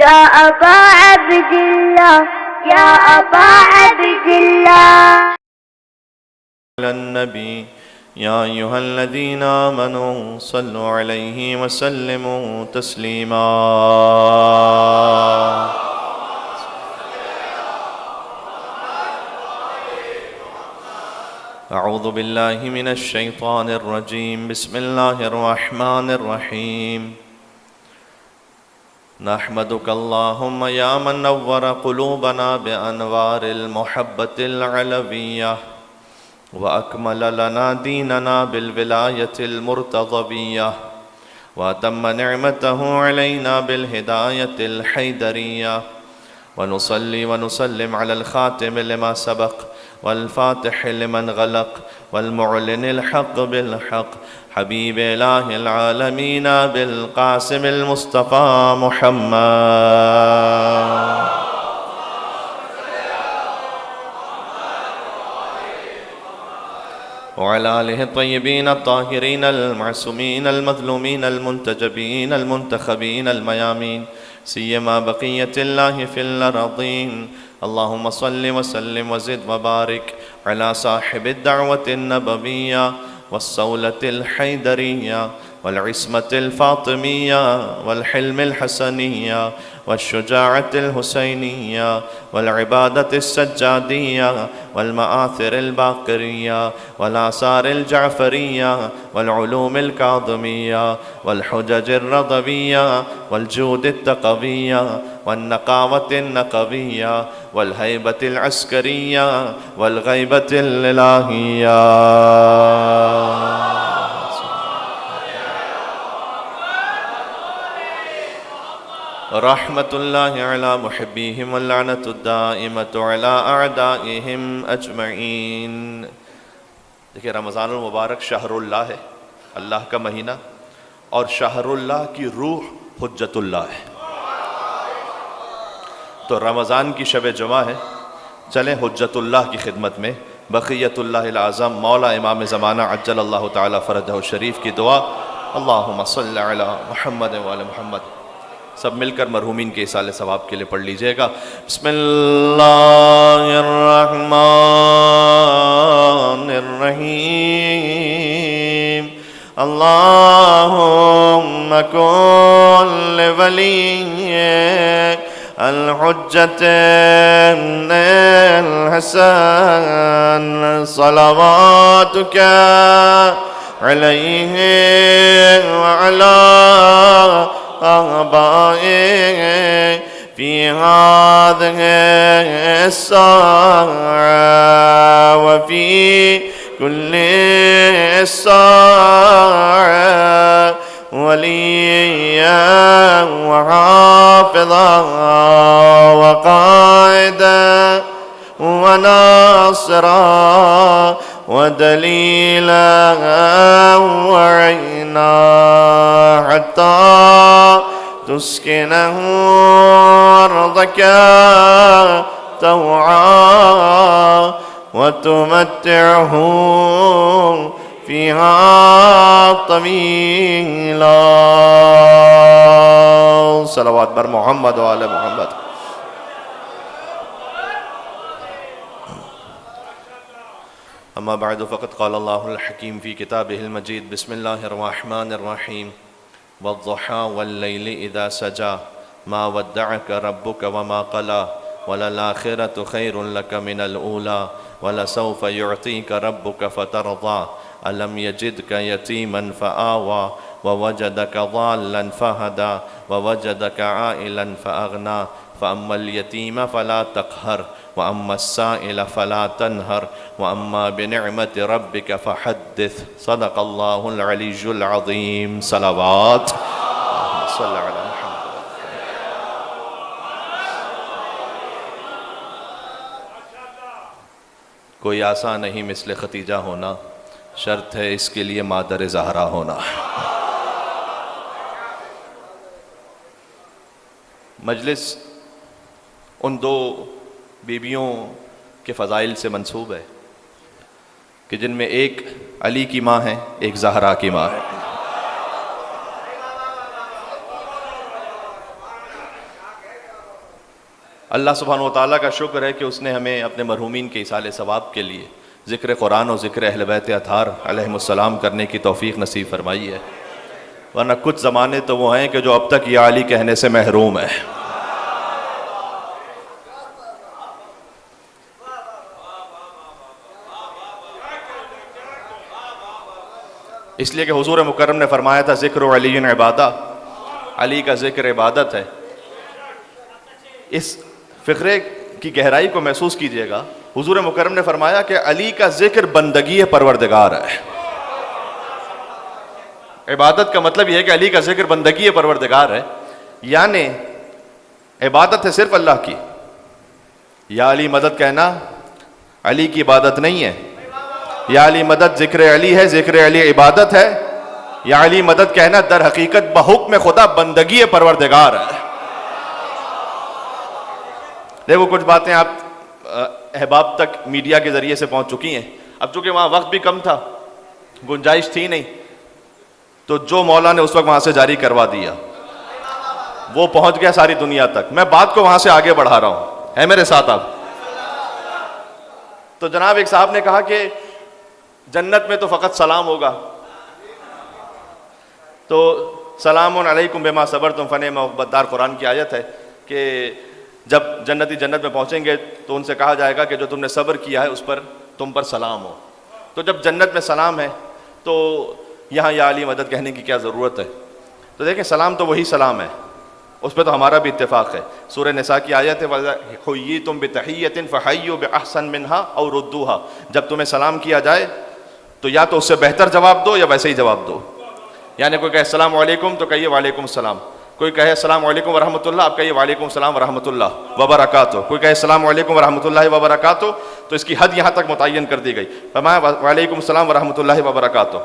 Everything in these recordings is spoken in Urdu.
يا أبا عبد الله يا أبا عبد الله. على النبي يا أيها الذين آمنوا صلوا عليه وسلموا تسليما. أعوذ بالله من الشيطان الرجيم. بسم الله الرحمن الرحيم. نحمدك اللهم يا من نور قلوبنا بأنوار المحبة العلوية وأكمل لنا ديننا بالولاية المرتضوية وأتم نعمته علينا بالهداية الحيدرية، ونصلي ونسلم على الخاتم لما سبق والفاتح لمن غلق والمعلن الحق بالحق حبيب إله العالمين بالقاسم المصطفى محمد وعلى آله الطيبين الطاهرين المعصومين المظلومين المنتجبين المنتخبين الميامين، سيما بقية الله في الأرضين. اللهم صل وسلم وزد وبارك على صاحب الدعوة النبوية والصولة الحيدرية والعصمة الفاطمية والحلم الحسنية والشجاعة الحسينية والعبادة السجادية والمآثر الباقرية والآثار الجعفرية والعلوم الكاظمية والحجج الرضوية والجود التقوية والنقاوة النقوية والهيبة العسكرية والغيبة الإلهية. رحمة الله على محبيهم واللعنة الدائمة على أعدائهم أجمعين. دیکھیں رمضان المبارک شہر اللہ ہے، اللہ کا مہینہ، اور شہر اللہ کی روح حجت اللہ ہے. تو رمضان کی شب جمعہ ہے، چلیں حجت اللہ کی خدمت میں بقیت اللہ العظم مولا امام زمانہ عجل اللہ تعالی فرجہ الشریف کی دعا. اللہم صلی علی محمد وعلی محمد. سب مل کر مرحومین کے اصالِ ثواب کے لیے پڑھ لیجئے گا. بسم اللہ الرحمن الرحیم. اللہم کن لولیک الحجت الحسن صلواتک علیہ وعلا آبائے فی هذه الساعة وفي كل ساعة وليا وحافظا وقائدا وناصرا ودليلا وعينا حتى تسكنه أرضك طوعا وتمتعه فيها طويلا. صلوات بر محمد وعلى محمد. أما بعد فقد قال الله الحكيم في كتابه المجيد. بسم الله الرحمن الرحيم. والضحى والليل إذا سجى ما ودعك ربك وما قلى وللآخرة خير لك من الأولى ولسوف يعطيك ربك فترضى ألم يجدك يتيما فآوى ووجدك ضالا فهدى ووجدك عائلا فأغنى فأما اليتيم فلا تقهر وأما السائل فلا تنهر وأما بنعمة ربك فحدث. صدق الله العلي العظيم. صلوات صلى على محمد. کوئی آسان نہیں مثل ختیجہ ہونا، شرط ہے اس کے لیے مادر زہرا ہونا. مجلس ان دو بیویوں کے فضائل سے منسوب ہے کہ جن میں ایک علی کی ماں ہے، ایک زہرا کی ماں ہے. اللہ سبحانہ و تعالیٰ کا شکر ہے کہ اس نے ہمیں اپنے مرحومین کے ایصال ثواب کے لیے ذکر قرآن اور ذکر اہل بیت اطہار علیہم السلام کرنے کی توفیق نصیب فرمائی ہے، ورنہ کچھ زمانے تو وہ ہیں کہ جو اب تک یا علی کہنے سے محروم ہے۔ اس لیے کہ حضور مکرم نے فرمایا تھا ذکر علی عبادہ، علی کا ذکر عبادت ہے۔ اس فقرے کی گہرائی کو محسوس کیجئے گا، حضور مکرم نے فرمایا کہ علی کا ذکر بندگی پروردگار ہے۔ عبادت کا مطلب یہ ہے کہ علی کا ذکر بندگی پروردگار ہے، یعنی عبادت ہے صرف اللہ کی۔ یا علی مدد کہنا علی کی عبادت نہیں ہے، یا علی مدد ذکر علی ہے، ذکر علی عبادت ہے۔ یا علی مدد کہنا در حقیقت بحکم خدا بندگی پروردگار ہے۔ دیکھو کچھ باتیں آپ احباب تک میڈیا کے ذریعے سے پہنچ چکی ہیں، اب چونکہ وہاں وقت بھی کم تھا، گنجائش تھی نہیں، تو جو مولا نے اس وقت وہاں سے جاری کروا دیا وہ پہنچ گیا ساری دنیا تک۔ میں بات کو وہاں سے آگے بڑھا رہا ہوں، ہے میرے ساتھ آپ؟ تو جناب ایک صاحب نے کہا کہ جنت میں تو فقط سلام ہوگا، تو سلام علیکم بما صبرتم فنعم عقبی الدار قرآن کی آیت ہے کہ جب جنتی جنت میں پہنچیں گے تو ان سے کہا جائے گا کہ جو تم نے صبر کیا ہے اس پر تم پر سلام ہو۔ تو جب جنت میں سلام ہے تو یہاں یا علی مدد کہنے کی کیا ضرورت ہے؟ تو دیکھیں سلام تو وہی سلام ہے، اس پہ تو ہمارا بھی اتفاق ہے۔ سورہ نساء کی آیت ہے وَإِذَا حُيِّيتُم بِتَحِيَّةٍ فَحَيُّوا بِأَحْسَنَ مِنْهَا أَوْ رُدُّوهَا، جب تمہیں سلام کیا جائے تو یا تو اس سے بہتر جواب دو یا ویسے ہی جواب دو۔ یعنی کوئی کہے السلام علیکم تو کہیے وعلیکم السلام، کوئی کہے السلام علیکم ورحمۃ اللہ، آپ کہیے وعلیکم السلام ورحمۃ اللہ وبرکاتہ، کوئی کہے السلام علیکم ورحمۃ اللہ وبرکاتہ، تو اس کی حد یہاں تک متعین کر دی گئی، فرمایا وعلیکم السلام ورحمۃ اللہ وبرکاتہ۔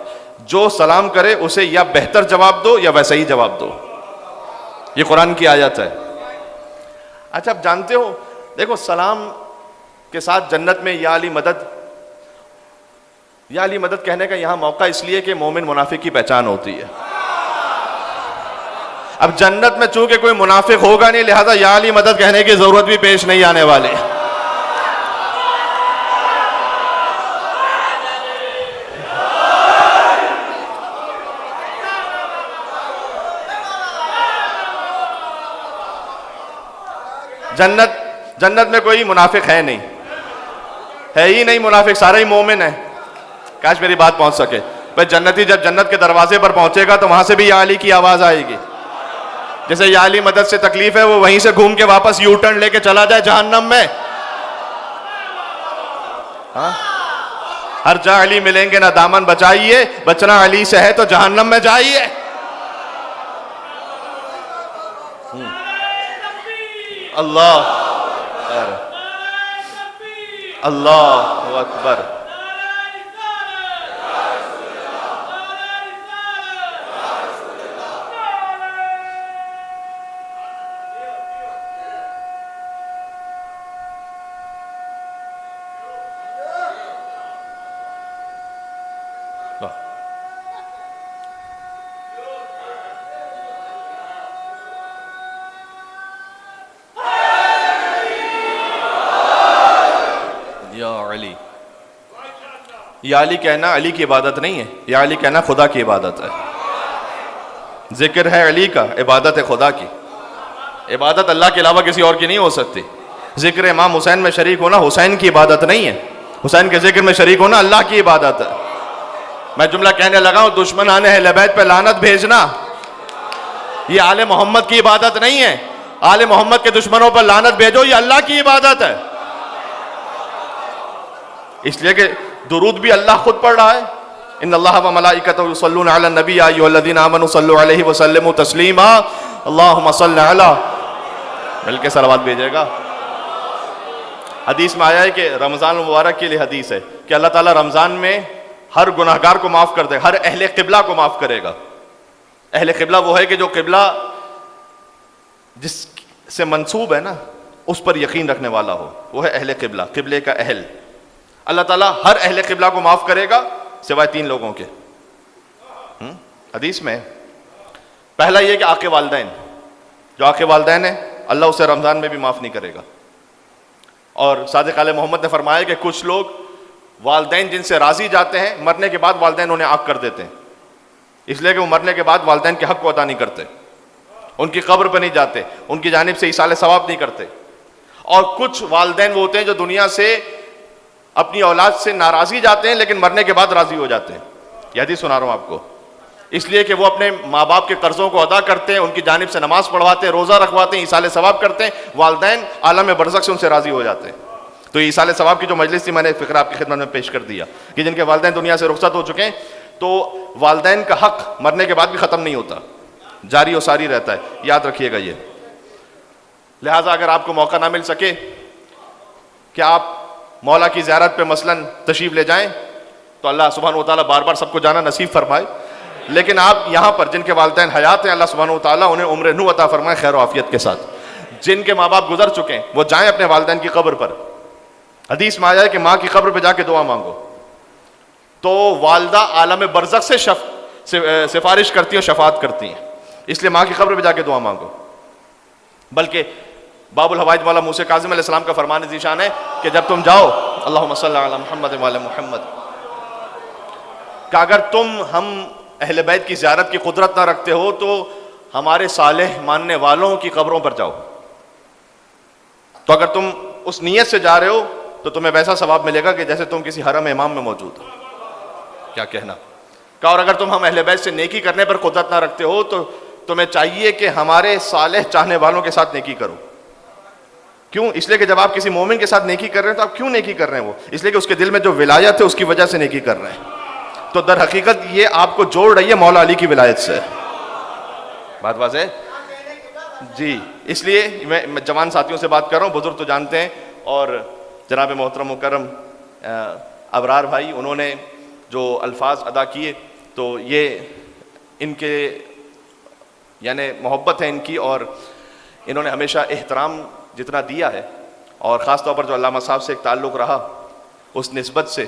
جو سلام کرے اسے یا بہتر جواب دو یا ویسے ہی جواب دو، یہ قرآن کی آیت ہے۔ اچھا آپ جانتے ہو، دیکھو سلام کے ساتھ جنت میں یا علی مدد، یا علی مدد کہنے کا یہاں موقع اس لیے کہ مومن منافق کی پہچان ہوتی ہے۔ اب جنت میں چونکہ کوئی منافق ہوگا نہیں، لہذا یا علی مدد کہنے کی ضرورت بھی پیش نہیں آنے والی۔ جنت میں کوئی منافق ہے نہیں، ہے ہی نہیں منافق، سارے ہی مومن ہیں۔ کاش میری بات پہنچ سکے۔ پر جنتی جب جنت کے دروازے پر پہنچے گا تو وہاں سے بھی یا علی کی آواز آئے گی۔ جیسے یا علی مدد سے تکلیف ہے وہ وہیں سے گھوم کے واپس یو ٹرن لے کے چلا جائے جہنم میں۔ ہر جا علی ملیں گے نہ دامن بچائیے، بچنا علی سے ہے تو جہنم میں جائیے۔ اللہ اللہ اکبر۔ یا علی کہنا علی کی عبادت نہیں ہے، یا علی کہنا خدا کی عبادت ہے۔ ذکر ہے علی کا، عبادت ہے خدا کی۔ عبادت اللہ کے علاوہ کسی اور کی نہیں ہو سکتی۔ ذکر امام حسین میں شریک ہونا حسین کی عبادت نہیں ہے، حسین کے ذکر میں شریک ہونا اللہ کی عبادت ہے۔ میں جملہ کہنے لگا ہوں، دشمن آنے اہل بیت پہ لعنت بھیجنا یہ آل محمد کی عبادت نہیں ہے۔ آل محمد کے دشمنوں پر لعنت بھیجو یہ اللہ کی عبادت ہے۔ اس لیے کہ درود بھی اللہ خود پڑھ رہا ہے، ان اللہ و ملائکتہ یصلون علی النبی یا ایھا الذین آمنوا صلوا علیہ وسلموا تسلیما، اللہم صل علی، مل کے صلوات بھیجے گا۔ حدیث میں آیا ہے کہ رمضان المبارک کے لیے حدیث ہے کہ اللہ تعالیٰ رمضان میں ہر گناہگار کو معاف کر دے گا، ہر اہل قبلہ کو معاف کرے گا۔ اہل قبلہ وہ ہے کہ جو قبلہ جس سے منسوب ہے نا اس پر یقین رکھنے والا ہو، وہ ہے اہل قبلہ، قبلے کا اہل۔ اللہ تعالیٰ ہر اہل قبلہ کو معاف کرے گا سوائے 3 لوگوں کے۔ حدیث میں پہلا یہ کہ آقِ والدین، جو آقِ والدین ہیں اللہ اسے رمضان میں بھی معاف نہیں کرے گا۔ اور صادق علیہ محمد نے فرمایا کہ کچھ لوگ والدین جن سے راضی جاتے ہیں، مرنے کے بعد والدین انہیں عاق کر دیتے ہیں، اس لیے کہ وہ مرنے کے بعد والدین کے حق کو ادا نہیں کرتے، ان کی قبر پہ نہیں جاتے، ان کی جانب سے ایصال ثواب نہیں کرتے۔ اور کچھ والدین وہ ہوتے ہیں جو دنیا سے اپنی اولاد سے ناراضی جاتے ہیں لیکن مرنے کے بعد راضی ہو جاتے ہیں۔ یہ حدیث سنا رہا ہوں آپ کو، اس لیے کہ وہ اپنے ماں باپ کے قرضوں کو ادا کرتے ہیں، ان کی جانب سے نماز پڑھواتے ہیں، روزہ رکھواتے ہیں، ایصال ثواب کرتے ہیں، والدین عالم برزخ سے ان سے راضی ہو جاتے ہیں۔ تو یہ ایصال ثواب کی جو مجلس تھی، میں نے ایک فقرہ آپ کی خدمت میں پیش کر دیا کہ جن کے والدین دنیا سے رخصت ہو چکے ہیں، تو والدین کا حق مرنے کے بعد بھی ختم نہیں ہوتا، جاری و ساری رہتا ہے، یاد رکھیے گا یہ۔ لہٰذا اگر آپ کو موقع نہ مل سکے کہ آپ مولا کی زیارت پہ مثلاً تشریف لے جائیں، تو اللہ سبحانہ و تعالیٰ بار بار سب کو جانا نصیب فرمائے، لیکن آپ یہاں پر جن کے والدین حیات ہیں، اللہ سبحانہ و تعالیٰ انہیں عمر نو عطا فرمائے خیر و عافیت کے ساتھ۔ جن کے ماں باپ گزر چکے ہیں وہ جائیں اپنے والدین کی قبر پر۔ حدیث میں آیا ہے کہ ماں کی قبر پہ جا کے دعا مانگو تو والدہ عالم برزخ سے سفارش کرتی ہیں اور شفاعت کرتی ہیں، اس لیے ماں کی قبر پہ جا کے دعا مانگو۔ بلکہ باب الحوائج مولا موسیٰ کاظم علیہ السلام کا فرمان ذیشان ہے کہ جب تم جاؤ، اللہم صلی علی محمد وعلی محمد، کہ اگر تم ہم اہل بیت کی زیارت کی قدرت نہ رکھتے ہو تو ہمارے صالح ماننے والوں کی قبروں پر جاؤ، تو اگر تم اس نیت سے جا رہے ہو تو تمہیں ویسا ثواب ملے گا کہ جیسے تم کسی حرم امام میں موجود ہو۔ کیا کہنا، کہ اور اگر تم ہم اہل بیت سے نیکی کرنے پر قدرت نہ رکھتے ہو تو تمہیں چاہیے کہ ہمارے صالح چاہنے والوں کے ساتھ نیکی کرو۔ کیوں؟ اس لیے کہ جب آپ کسی مومن کے ساتھ نیکی کر رہے ہیں تو آپ کیوں نیکی کر رہے ہیں؟ وہ اس لیے کہ اس کے دل میں جو ولایت ہے اس کی وجہ سے نیکی کر رہے ہیں، تو در حقیقت یہ آپ کو جوڑ رہی ہے مولا علی کی ولایت سے۔ بات واضح ہے جی؟ اس لیے میں جوان ساتھیوں سے بات کر رہا ہوں، بزرگ تو جانتے ہیں، اور جناب محترم مکرم ابرار بھائی انہوں نے جو الفاظ ادا کیے تو یہ ان کے یعنی محبت ہے ان کی، اور انہوں نے ہمیشہ احترام جتنا دیا ہے، اور خاص طور پر جو علامہ صاحب سے ایک تعلق رہا اس نسبت سے،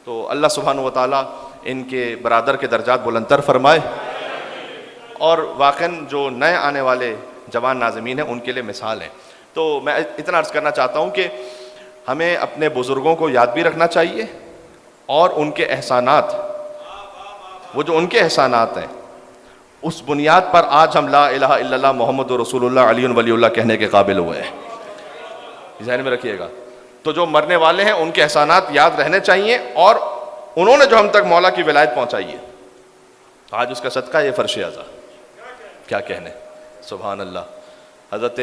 تو اللہ سبحانہ و تعالیٰ ان کے برادر کے درجات بلندتر فرمائے، اور واقعاً جو نئے آنے والے جوان ناظمین ہیں ان کے لیے مثال ہیں۔ تو میں اتنا عرض کرنا چاہتا ہوں کہ ہمیں اپنے بزرگوں کو یاد بھی رکھنا چاہیے، اور ان کے احسانات، وہ جو ان کے احسانات ہیں، اس بنیاد پر آج ہم لا الہ الا اللہ محمد رسول اللہ علی ولی اللہ کہنے کے قابل ہوئے ہیں، ذہن میں رکھیے گا۔ تو جو مرنے والے ہیں ان کے احسانات یاد رہنے چاہیے، اور انہوں نے جو ہم تک مولا کی ولایت پہنچائی ہے، آج اس کا صدقہ یہ فرش اعضا، کیا کہنے، سبحان اللہ۔ حضرت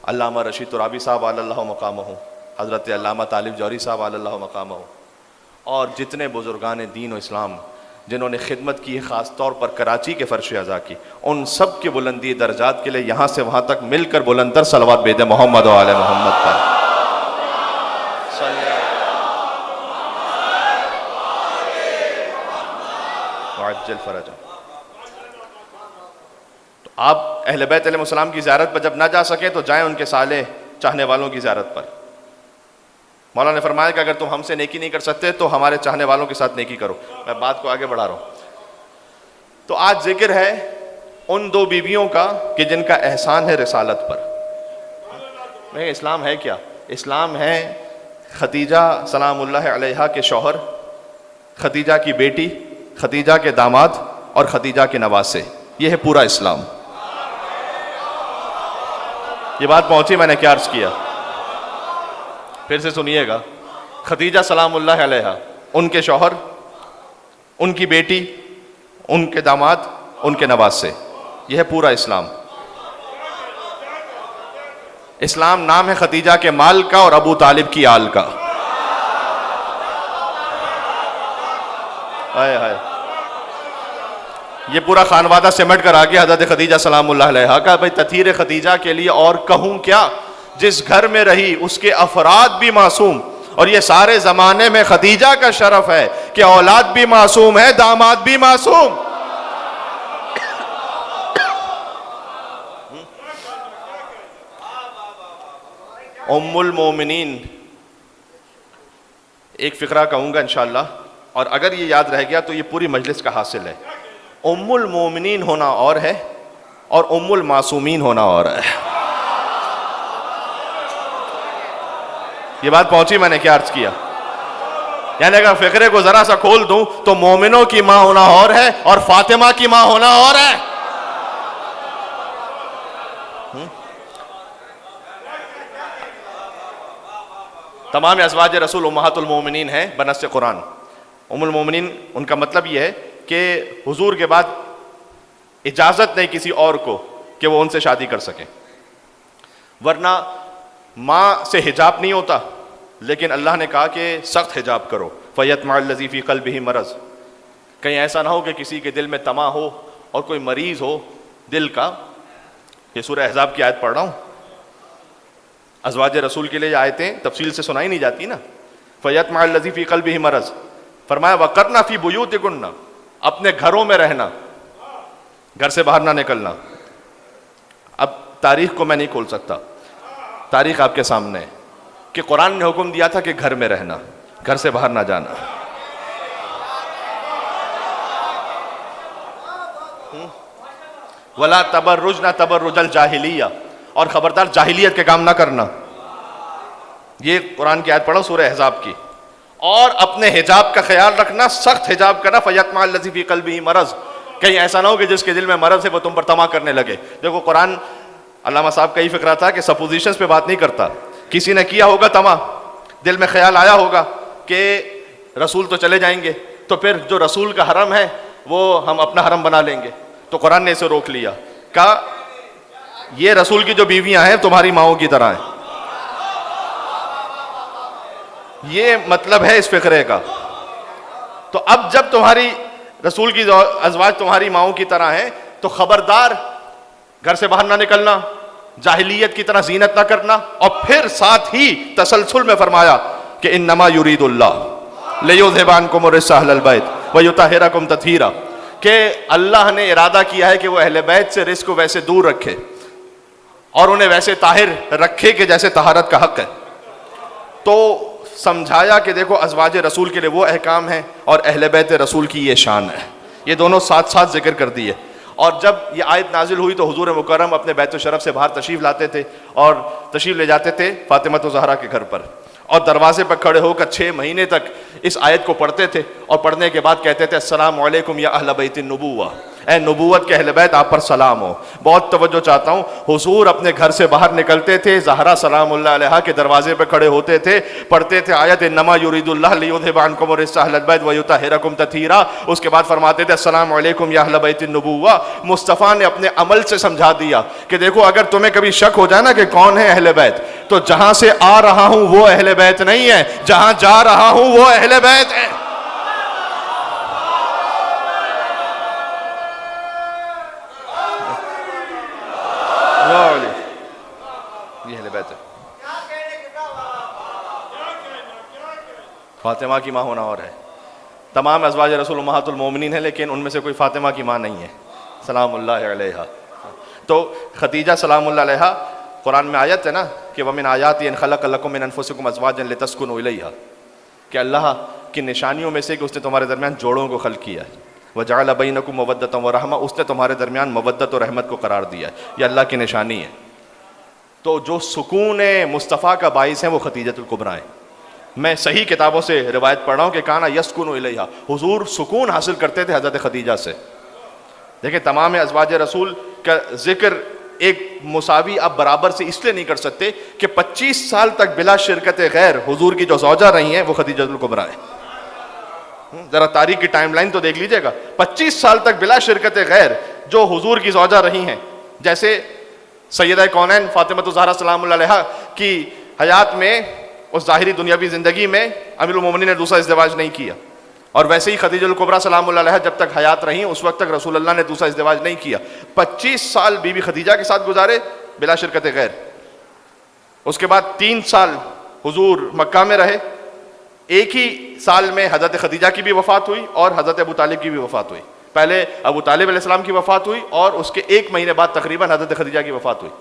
علامہ رشید ترابی صاحب علی اللہ مقامہ، حضرت علامہ طالب جوہری صاحب علی اللہ مقامہ، اور جتنے بزرگان دین و اسلام جنہوں نے خدمت کی، خاص طور پر کراچی کے فرش اعضا کی، ان سب کی بلندی درجات کے لیے یہاں سے وہاں تک مل کر بلندتر صلوات بھیجیں محمد و آل محمد پر۔ وعجل فرجہ۔ تو آپ اہل بیت علیہ السلام کی زیارت پر جب نہ جا سکیں تو جائیں ان کے صالح چاہنے والوں کی زیارت پر۔ مولا نے فرمایا کہ اگر تم ہم سے نیکی نہیں کر سکتے تو ہمارے چاہنے والوں کے ساتھ نیکی کرو۔ میں بات کو آگے بڑھا رہا ہوں۔ تو آج ذکر ہے ان دو بیویوں کا کہ جن کا احسان ہے رسالت پر۔ اسلام ہے کیا؟ اسلام ہے خدیجہ سلام اللہ علیہا کے شوہر، خدیجہ کی بیٹی، خدیجہ کے داماد اور خدیجہ کے نواسے، یہ ہے پورا اسلام۔ یہ بات پہنچی میں نے کیا عرض کیا؟ پھر سے سنیے گا۔ خدیجہ سلام اللہ علیہا، ان کے شوہر، ان کی بیٹی، ان کے داماد، ان کے نواسے، یہ ہے پورا اسلام۔ اسلام نام ہے خدیجہ کے مال کا اور ابو طالب کی آل کا۔ ہائے ہائے، یہ پورا خانوادہ سمٹ کر آگے حضرت خدیجہ سلام اللہ علیہا کا بھائی تطہیر خدیجہ کے لیے اور کہوں کیا، جس گھر میں رہی اس کے افراد بھی معصوم، اور یہ سارے زمانے میں خدیجہ کا شرف ہے کہ اولاد بھی معصوم ہے، داماد بھی معصوم۔ ام المومنین، ایک فقرہ کہوں گا انشاءاللہ، اور اگر یہ یاد رہ گیا تو یہ پوری مجلس کا حاصل ہے۔ ام المومنین ہونا اور ہے، اور ام المعصومین ہونا اور ہے۔ یہ بات پہنچی میں نے کیا عرض کیا؟ یعنی اگر فقرے کو ذرا سا کھول دوں تو مومنوں کی ماں ہونا اور ہے اور فاطمہ کی ماں ہونا اور ہے. تمام ازواج رسول امہات المومنین ہیں بنص قرآن. ام المومنین ان کا مطلب یہ ہے کہ حضور کے بعد اجازت نہیں کسی اور کو کہ وہ ان سے شادی کر سکیں، ورنہ ماں سے حجاب نہیں ہوتا، لیکن اللہ نے کہا کہ سخت حجاب کرو. فَيَطْمَعَ الَّذِي فِي قَلْبِهِ مرض، کہیں ایسا نہ ہو کہ کسی کے دل میں طمع ہو اور کوئی مریض ہو دل کا. یہ سورہ احزاب کی آیت پڑھ رہا ہوں. ازواج رسول کے لیے یہ آیتیں تفصیل سے سنائی نہیں جاتی نا. فَيَطْمَعَ الَّذِي فِي قَلْبِهِ مرض، فرمایا وَقَرْنَ فِي بُيُوتِكُنَّ، اپنے گھروں میں رہنا، گھر سے باہر نہ نکلنا. اب تاریخ کو میں نہیں کھول سکتا، تاریخ آپ کے سامنے ہے کہ قرآن نے حکم دیا تھا کہ گھر میں رہنا، گھر سے باہر نہ جانا. وَلَا تَبَرُّجْنَ تَبَرُّجَ الْجَاهِلِيَّةِ، اور خبردار جاہلیت کے کام نہ کرنا. یہ قرآن کی آیت پڑھو سورہ احزاب کی. اور اپنے حجاب کا خیال رکھنا، سخت حجاب کرنا. فَيَطْمَعَ الَّذِي فِي قَلْبِهِ مرض، کہیں ایسا نہ ہو کہ جس کے دل میں مرض ہے وہ تم پر طمع کرنے لگے. دیکھو قرآن، علامہ صاحب کا یہ فکرہ تھا کہ سپوزیشنز پہ بات نہیں کرتا. کسی نے کیا ہوگا طمع، دل میں خیال آیا ہوگا کہ رسول تو چلے جائیں گے تو پھر جو رسول کا حرم ہے وہ ہم اپنا حرم بنا لیں گے. تو قرآن نے اسے روک لیا، کہا یہ رسول کی جو بیویاں ہیں تمہاری ماؤں کی طرح ہیں. یہ مطلب ہے اس فقرے کا. تو اب جب تمہاری رسول کی ازواج تمہاری ماؤں کی طرح ہیں تو خبردار گھر سے باہر نہ نکلنا، جاہلیت کی طرح زینت نہ کرنا. اور پھر ساتھ ہی تسلسل میں فرمایا کہ انما یرید اللہ لیذھب عنکم الرجس اہل البیت ویطہرکم تطہیرا، کہ اللہ نے ارادہ کیا ہے کہ وہ اہل بیت سے رزق کو ویسے دور رکھے اور انہیں ویسے طاہر رکھے کہ جیسے طہارت کا حق ہے. تو سمجھایا کہ دیکھو ازواج رسول کے لیے وہ احکام ہیں اور اہل بیت رسول کی یہ شان ہے. یہ دونوں ساتھ ساتھ ذکر کر دیے. اور جب یہ آیت نازل ہوئی تو حضور مکرم اپنے بیت الشرف سے باہر تشریف لاتے تھے اور تشریف لے جاتے تھے فاطمہ الزہرا کے گھر پر، اور دروازے پر کھڑے ہو کر 6 مہینے تک اس آیت کو پڑھتے تھے. اور پڑھنے کے بعد کہتے تھے السلام علیکم یا اہل بیت النبوہ، اے نبوت کے اہل بیت آپ پر سلام ہو. بہت توجہ چاہتا ہوں، حضور اپنے گھر سے باہر نکلتے تھے، زہرا سلام اللہ علیہا کے دروازے پہ کھڑے ہوتے تھے، پڑھتے تھے آیت انما یرید اللہ لیذھب عنکم الرجس اہل البیت ویطہرکم تطہیرا. اس کے بعد فرماتے تھے السلام علیکم یا اہل بیت النبوہ. مصطفیٰ نے اپنے عمل سے سمجھا دیا کہ دیکھو اگر تمہیں کبھی شک ہو جائے نا کہ کون ہے اہل بیت، تو جہاں سے آ رہا ہوں وہ اہل بیت نہیں ہے، جہاں جا رہا ہوں وہ اہل بیت ہے. یہ اہل بیت ہے. فاطمہ کی ماں ہونا اور ہے. تمام ازواج رسول امہات المومنین ہیں، لیکن ان میں سے کوئی فاطمہ کی ماں نہیں ہے سلام اللہ علیہا. تو خدیجہ سلام اللہ علیہا، قرآن میں آیت ہے نا کہ وَمِنْ آیَاتِهِ أَنْ خَلَقَ لَكُم مِّنْ أَنفُسِكُمْ أَزْوَاجًا لِتَسْكُنُوا إِلَيْهَا، کہ اللہ کی نشانیوں میں سے کہ اس نے تمہارے درمیان جوڑوں کو خلق کیا ہے. وَجَعَلَ بَيْنَكُمْ مَوَدَّةً وَرَحْمَةً، اس نے تمہارے درمیان مودت اور رحمت کو قرار دیا ہے. یہ اللہ کی نشانی ہے. تو جو سکون مصطفیٰ کا باعث ہیں وہ خدیجۃ الکبریٰ ہیں. میں صحیح کتابوں سے روایت پڑھ رہا ہوں کہ کانا یسکن الیہا، حضور سکون حاصل کرتے تھے حضرت خدیجہ سے. دیکھیں تمام ازواج رسول کا ذکر ایک مساوی اب برابر سے اس لیے نہیں کر سکتے کہ 25 سال تک بلا شرکت غیر حضور کی جو زوجہ رہی ہیں وہ خدیجۃ الکبریٰ ہیں. ذرا تاریخ کی ٹائم لائن تو دیکھ لیجئے گا. 25 سال تک بلا شرکت غیر جو حضور کی زوجہ رہی ہیں، جیسے سیدہ کونین فاطمہ الزہرا سلام اللہ علیہا کی حیات میں اس ظاہری دنیاوی زندگی میں امیر المومنین نے دوسرا ازدواج نہیں کیا، اور ویسے ہی خدیجہ الکبریٰ سلام اللہ علیہا جب تک حیات رہیں اس وقت تک رسول اللہ نے دوسرا ازدواج نہیں کیا. 25 سال بی بی خدیجہ کے ساتھ گزارے بلا شرکت غیر. اس کے بعد 3 سال حضور مکہ میں رہے. ایک ہی سال میں حضرت خدیجہ کی بھی وفات ہوئی اور حضرت ابو طالب کی بھی وفات ہوئی. پہلے ابو طالب علیہ السلام کی وفات ہوئی اور اس کے 1 مہینے بعد تقریباً حضرت خدیجہ کی وفات ہوئی.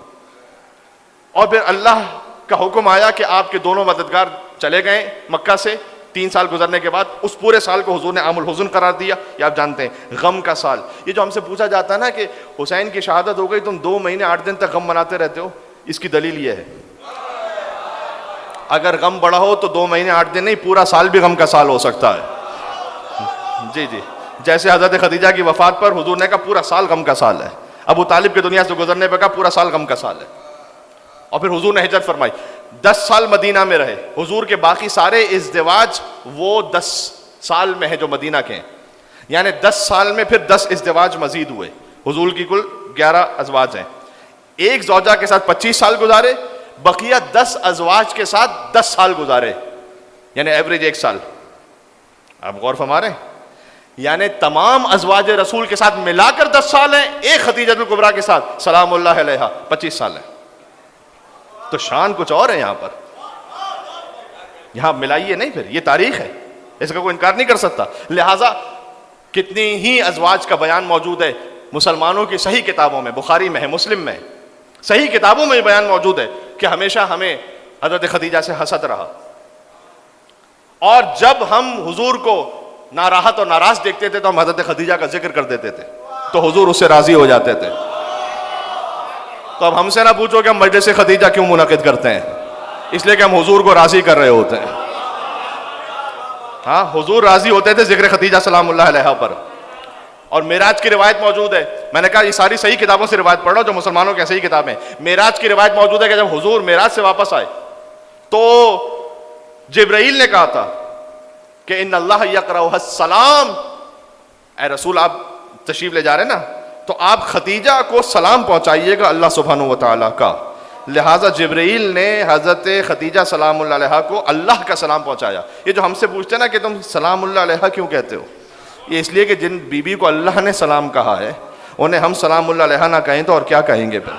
اور پھر اللہ کا حکم آیا کہ آپ کے دونوں مددگار چلے گئے مکہ سے. 3 سال گزرنے کے بعد اس پورے سال کو حضور نے عام الحزن قرار دیا. یہ آپ جانتے ہیں غم کا سال. یہ جو ہم سے پوچھا جاتا ہے نا کہ حسین کی شہادت ہو گئی تم 2 مہینے 8 دن تک غم مناتے رہتے ہو، اس کی دلیل یہ ہے اگر غم بڑا ہو تو 2 مہینے 8 دن نہیں، پورا سال بھی غم کا سال ہو سکتا ہے. جی جی، جیسے حضرت خدیجہ کی وفات پر حضور نے کہا پورا سال غم کا سال ہے، ابو طالب کے دنیا سے گزرنے پہ کہا پورا سال غم کا سال ہے. اور پھر حضور نے ہجرت فرمائی، 10 سال مدینہ میں رہے. حضور کے باقی سارے ازدواج وہ 10 سال میں ہیں جو مدینہ کے ہیں، یعنی 10 سال میں پھر 10 ازدواج مزید ہوئے. حضور کی کل 11 ازواج ہیں. ایک زوجہ کے ساتھ 25 سال گزارے، بقیہ 10 ازواج کے ساتھ 10 سال گزارے، یعنی ایوریج 1 سال. آپ غور فرما رہے ہیں؟ یعنی تمام ازواج رسول کے ساتھ ملا کر 10 سال ہیں، ایک خدیجہ الکبریٰ کے ساتھ سلام اللہ علیہا 25 سال ہیں. تو شان کچھ اور ہے یہاں پر. یہاں ملائیے نہیں، پھر یہ تاریخ ہے، اس کا کوئی انکار نہیں کر سکتا. لہٰذا کتنی ہی ازواج کا بیان موجود ہے مسلمانوں کی صحیح کتابوں میں، بخاری میں ہے، مسلم میں ہے، صحیح کتابوں میں یہ بیان موجود ہے کہ ہمیشہ ہمیں حضرت خدیجہ سے حسد رہا. اور جب ہم حضور کو ناراحت اور ناراض دیکھتے تھے تو ہم حضرت خدیجہ کا ذکر کر دیتے تھے تو حضور اس سے راضی ہو جاتے تھے. تو اب ہم سے نہ پوچھو کہ ہم مجلس خدیجہ کیوں منعقد کرتے ہیں، اس لیے کہ ہم حضور کو راضی کر رہے ہوتے ہیں. ہاں، حضور راضی ہوتے تھے ذکر خدیجہ سلام اللہ علیہا پر. اور معراج کی روایت موجود ہے. میں نے کہا یہ ساری صحیح کتابوں سے روایت پڑھ رہا ہوں جو مسلمانوں کی صحیح کتابیں. معراج کی روایت موجود ہے کہ جب حضور معراج سے واپس آئے تو جبرائیل نے کہا تھا کہ ان اللہ یقرأ السلام، اے رسول آپ تشریف لے جا رہے نا تو آپ خدیجہ کو سلام پہنچائیے گا اللہ سبحانہ و تعالیٰ کا. لہٰذا جبرائیل نے حضرت خدیجہ سلام اللہ علیہا کو اللہ کا سلام پہنچایا. یہ جو ہم سے پوچھتے ہیں نا کہ تم سلام اللہ علیہا کیوں کہتے ہو، یہ اس لیے کہ جن بیوی کو اللہ نے سلام کہا ہے انہیں ہم سلام اللہ علیہا نہ کہیں تو اور کیا کہیں گے. پھر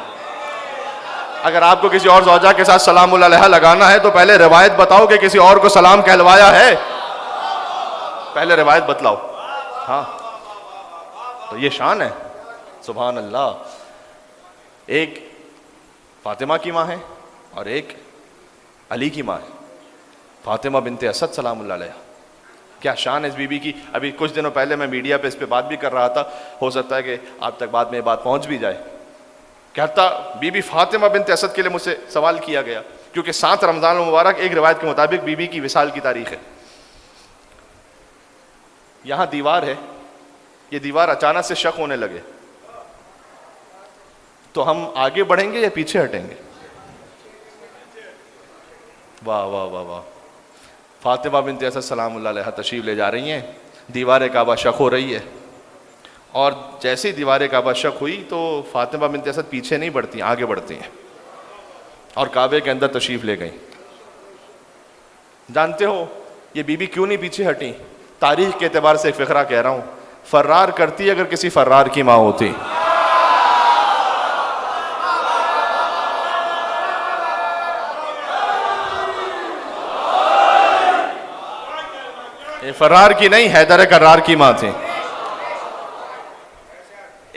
اگر آپ کو کسی اور زوجہ کے ساتھ سلام اللہ علیہا لگانا ہے تو پہلے روایت بتاؤ کہ کسی اور کو سلام کہلوایا ہے، پہلے روایت بتلاؤ. ہاں، تو یہ شان ہے. سبحان اللہ. ایک فاطمہ کی ماں ہے اور ایک علی کی ماں ہے، فاطمہ بنت اسد سلام اللہ علیہا. کیا شان ہے اس بی بی کی. ابھی کچھ دنوں پہلے میں میڈیا پہ اس پہ بات بھی کر رہا تھا، ہو سکتا ہے کہ آپ تک بعد میں یہ بات پہنچ بھی جائے. کہتا بی بی فاطمہ بنت اسد کے لیے مجھ سے سوال کیا گیا کیونکہ 7 رمضان المبارک ایک روایت کے مطابق بی بی کی وصال کی تاریخ ہے. یہاں دیوار ہے، یہ دیوار اچانک سے شق ہونے لگے تو ہم آگے بڑھیں گے یا پیچھے ہٹیں گے؟ واہ واہ واہ واہ. فاطمہ بنت اسد سلام اللہ علیہا تشریف لے جا رہی ہیں، دیوار کعبہ شق ہو رہی ہے، اور جیسے ہی دیوار کعبہ شق ہوئی تو فاطمہ بنت اسد پیچھے نہیں بڑھتی، آگے بڑھتی ہیں اور کعبے کے اندر تشریف لے گئیں. جانتے ہو یہ بی بی کیوں نہیں پیچھے ہٹیں؟ تاریخ کے اعتبار سے ایک فقرہ کہہ رہا ہوں. فرار کرتی اگر کسی فرار کی ماں ہوتی. فرار کی نہیں، حیدر کرار کی ماں تھی.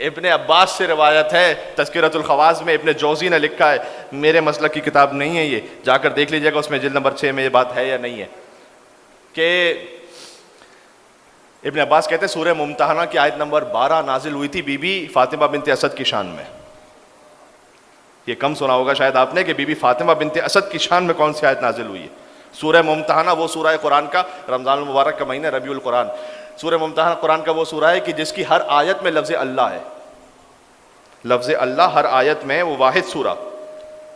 ابن عباس سے روایت ہے، تذکرۃ الخواص میں ابن جوزی نے لکھا ہے، میرے مسلک کی کتاب نہیں ہے، یہ جا کر دیکھ لیجیے گا، اس میں جلد نمبر 6 میں یہ بات ہے یا نہیں ہے، کہ ابن عباس کہتے ہیں سورہ ممتحنہ کی آیت نمبر 12 نازل ہوئی تھی بی بی فاطمہ بنت اسد کی شان میں. یہ کم سنا ہوگا شاید آپ نے کہ بی بی فاطمہ بنت اسد کی شان میں کون سی آیت نازل ہوئی ہے. سورہ ممتحنہ وہ سورہ قرآن کا، رمضان المبارک کا مہینہ ربیع القرآن، سورہ ممتحنہ قرآن کا وہ سورہ ہے کہ جس کی ہر آیت میں لفظ اللہ ہے. لفظ اللہ ہر آیت میں، وہ واحد سورہ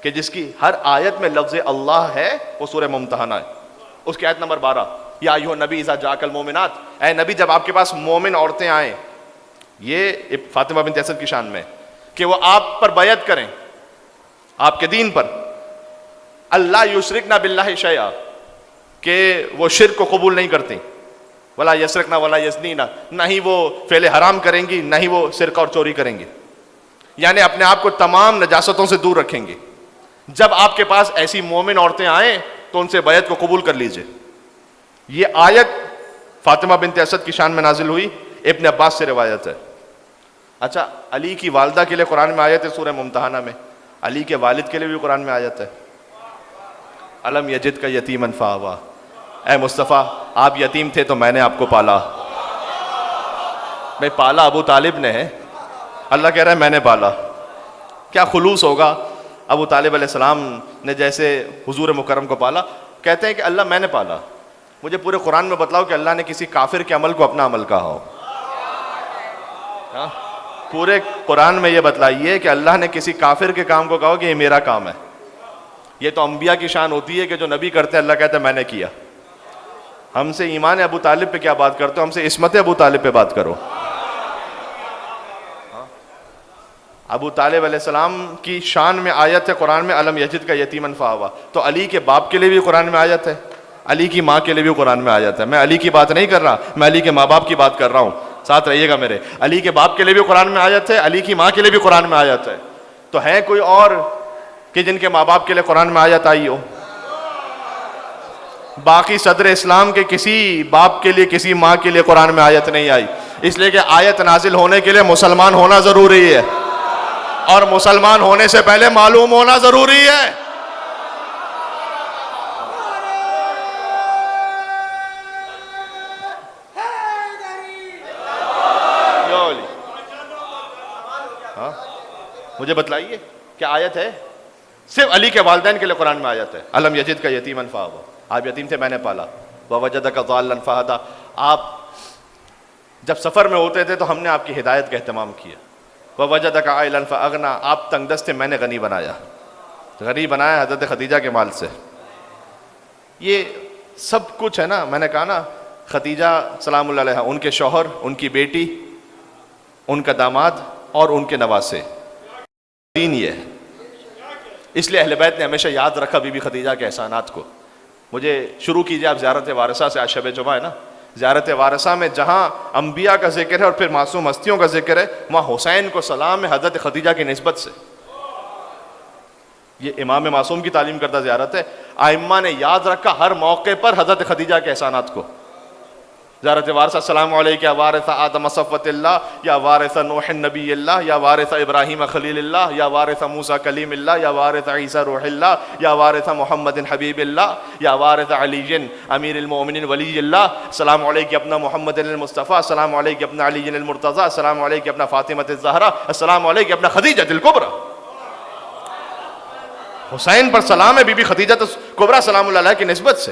کہ جس کی ہر آیت میں لفظ اللہ ہے، وہ سورہ ممتحنہ ہے. اس کی آیت نمبر 12، یا ایھا النبی اذا جاءک المؤمنات، اے نبی جب آپ کے پاس مومن عورتیں آئیں، یہ فاطمہ بنت اسد کی شان میں، کہ وہ آپ پر بیعت کریں، آپ کے دین پر، اللہ یشرکن باللہ شیئا، کہ وہ شرک کو قبول نہیں کرتی، ولا یسرقن ولا یزنین، نہ ہی وہ فعل حرام کریں گی، نہ ہی وہ سرقہ اور چوری کریں گی، یعنی اپنے آپ کو تمام نجاستوں سے دور رکھیں گی. جب آپ کے پاس ایسی مومن عورتیں آئیں تو ان سے بیعت کو قبول کر لیجئے. یہ آیت فاطمہ بنت اسد کی شان میں نازل ہوئی، ابن عباس سے روایت ہے. اچھا، علی کی والدہ کے لیے قرآن میں آیت ہے سورہ ممتحنہ میں، علی کے والد کے لیے بھی قرآن میں آیت ہے، الم یجد کا یتیما فآویٰ، اے مصطفیٰ آپ یتیم تھے تو میں نے آپ کو پالا. میں پالا ابو طالب نے ہے، اللہ کہہ رہا ہے میں نے پالا. کیا خلوص ہوگا ابو طالب علیہ السلام نے جیسے حضور مکرم کو پالا. کہتے ہیں کہ اللہ میں نے پالا. مجھے پورے قرآن میں بتلاؤ کہ اللہ نے کسی کافر کے عمل کو اپنا عمل کہا ہو. پورے قرآن میں یہ بتلائیے کہ اللہ نے کسی کافر کے کام کو کہا کہ یہ میرا کام ہے. یہ تو انبیاء کی شان ہوتی ہے کہ جو نبی کرتے ہیں اللہ کہتا ہے میں نے کیا. ہم سے ایمان ابو طالب پہ کیا بات کرتے ہو؟ ہم سے عصمت ابو طالب پہ بات کرو. ابو طالب علیہ السلام کی شان میں آیت ہے قرآن میں الم یجد کا یتیما فآویٰ. تو علی کے باپ کے لیے بھی قرآن میں آیت ہے, علی کی ماں کے لیے بھی قرآن میں آیت ہے. میں علی کی بات نہیں کر رہا, میں علی کے ماں باپ کی بات کر رہا ہوں, ساتھ رہیے گا میرے. علی کے باپ کے لیے بھی قرآن میں آیت ہے, علی کی ماں کے لیے بھی قرآن میں آیت ہے. تو ہے کوئی اور کہ جن کے ماں باپ کے لیے قرآن میں آیت آئی ہو؟ باقی صدر اسلام کے کسی باپ کے لیے کسی ماں کے لیے قرآن میں آیت نہیں آئی, اس لیے کہ آیت نازل ہونے کے لیے مسلمان ہونا ضروری ہے, اور مسلمان ہونے سے پہلے معلوم ہونا ضروری ہے. مجھے بتلائیے کیا آیت ہے؟ صرف علی کے والدین کے لیے قرآن میں آیت ہے الم یجد کا یتیما فآویٰ. آپ یتیم تھے میں نے پالا. ووجدک ضالا فہدیٰ. آپ جب سفر میں ہوتے تھے تو ہم نے آپ کی ہدایت کا اہتمام کیا. ووجدک عائلا فاغنیٰ. آپ تنگ دست تھے میں نے غنی بنایا. غنی بنایا حضرت خدیجہ کے مال سے. یہ سب کچھ ہے نا. میں نے کہا نا خدیجہ سلام اللہ علیہا, ان کے شوہر, ان کی بیٹی, ان کا داماد اور ان کے نواسے, دین یہ ہے. اس لیے اہل بیت نے ہمیشہ یاد رکھا بی بی خدیجہ کے احسانات کو. مجھے شروع کیجئے آپ زیارت وارثہ سے. آج شب جمعہ ہے نا. زیارت وارثہ میں جہاں انبیاء کا ذکر ہے اور پھر معصوم ہستیوں کا ذکر ہے, وہاں حسین کو سلام ہے حضرت خدیجہ کی نسبت سے. یہ امام معصوم کی تعلیم کردہ زیارت ہے. ائمہ نے یاد رکھا ہر موقع پر حضرت خدیجہ کے احسانات کو. زیارت وارثہ السلام علیک یا وارث آدم صفوت اللہ, یا وارث نوح نبی اللہ, یا وارث ابراہیم خلیل اللہ, یا وارث موسیٰ کلیم اللہ, یا وارث عیسیٰ روح اللہ, یا وارث محمد حبیب اللہ, یا وارث علی امیر المؤمنین ولی اللہ. السلام علیک اپنا محمد المصطفیٰ, السلام علیک اپنا علی المرتضیٰ, السلام علیک اپنا فاطمۃ الزہرا, السلام علیک اپنا خدیجۃ الکبریٰ. حسین پر سلام ہے بی بی خدیجۃ الکبریٰ سلام اللہ علیہ کی نسبت سے.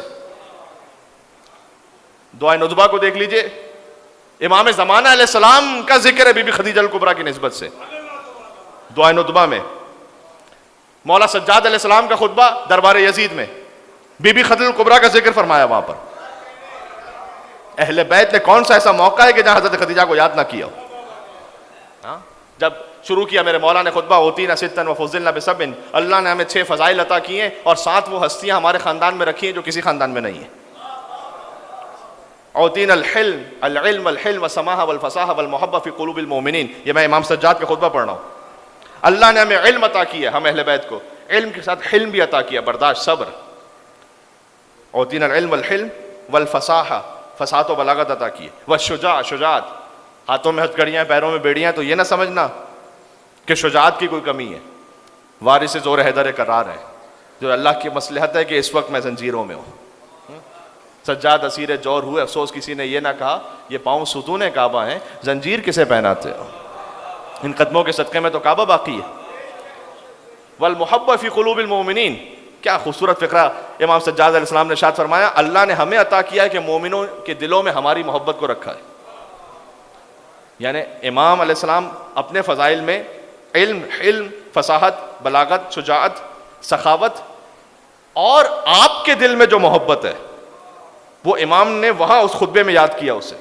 دعائے ندبہ کو دیکھ لیجئے, امام زمانہ علیہ السلام کا ذکر ہے بی بی خدیجہ الکبریٰ کی نسبت سے. دعائے ندبہ میں مولا سجاد علیہ السلام کا خطبہ دربار یزید میں بی بی خدیجہ الکبریٰ کا ذکر فرمایا. وہاں پر اہل بیت نے کون سا ایسا موقع ہے کہ جہاں حضرت خدیجہ کو یاد نہ کیا ہو؟ جب شروع کیا میرے مولا نے خطبہ, اوتینا ستا وفضلنا بسبع, اللہ نے ہمیں 6 فضائل عطا کی ہیں اور 7 وہ ہستیاں ہمارے خاندان میں رکھی ہیں جو کسی خاندان میں نہیں ہیں. اوتینا الحلم, العلم والحلم والسماحہ والفصاحہ والمحبہ فی قلوب المؤمنین. یہ میں امام سجاد کا خطبہ پڑھ رہا ہوں. اللہ نے ہمیں علم عطا کیا, ہم اہل بیت کو علم کے ساتھ حلم بھی عطا کیا, برداشت, صبر. اوتینا العلم والحلم والفصاحہ, فصاحت و بلاغت عطا کی. والشجاع, شجاعت, ہاتھوں میں ہتھکڑیاں پیروں میں بیڑیاں, تو یہ نہ سمجھنا کہ شجاعت کی کوئی کمی ہے. وارث زور حیدر کرار ہے, جو اللہ کی مصلحت ہے کہ اس وقت میں زنجیروں میں ہوں. سجاد اسیر جور ہوئے, افسوس کسی نے یہ نہ کہا یہ پاؤں ستون کعبہ ہیں, زنجیر کسے پہناتے ہو, ان قدموں کے صدقے میں تو کعبہ باقی ہے. والمحبہ فی قلوب المؤمنین, کیا خوبصورت فقرہ امام سجاد علیہ السلام نے ارشاد فرمایا, اللہ نے ہمیں عطا کیا ہے کہ مومنوں کے دلوں میں ہماری محبت کو رکھا ہے. یعنی امام علیہ السلام اپنے فضائل میں علم, حلم, فصاحت, بلاغت, شجاعت, سخاوت, اور آپ کے دل میں جو محبت ہے وہ امام نے وہاں اس خطبے میں یاد کیا اسے,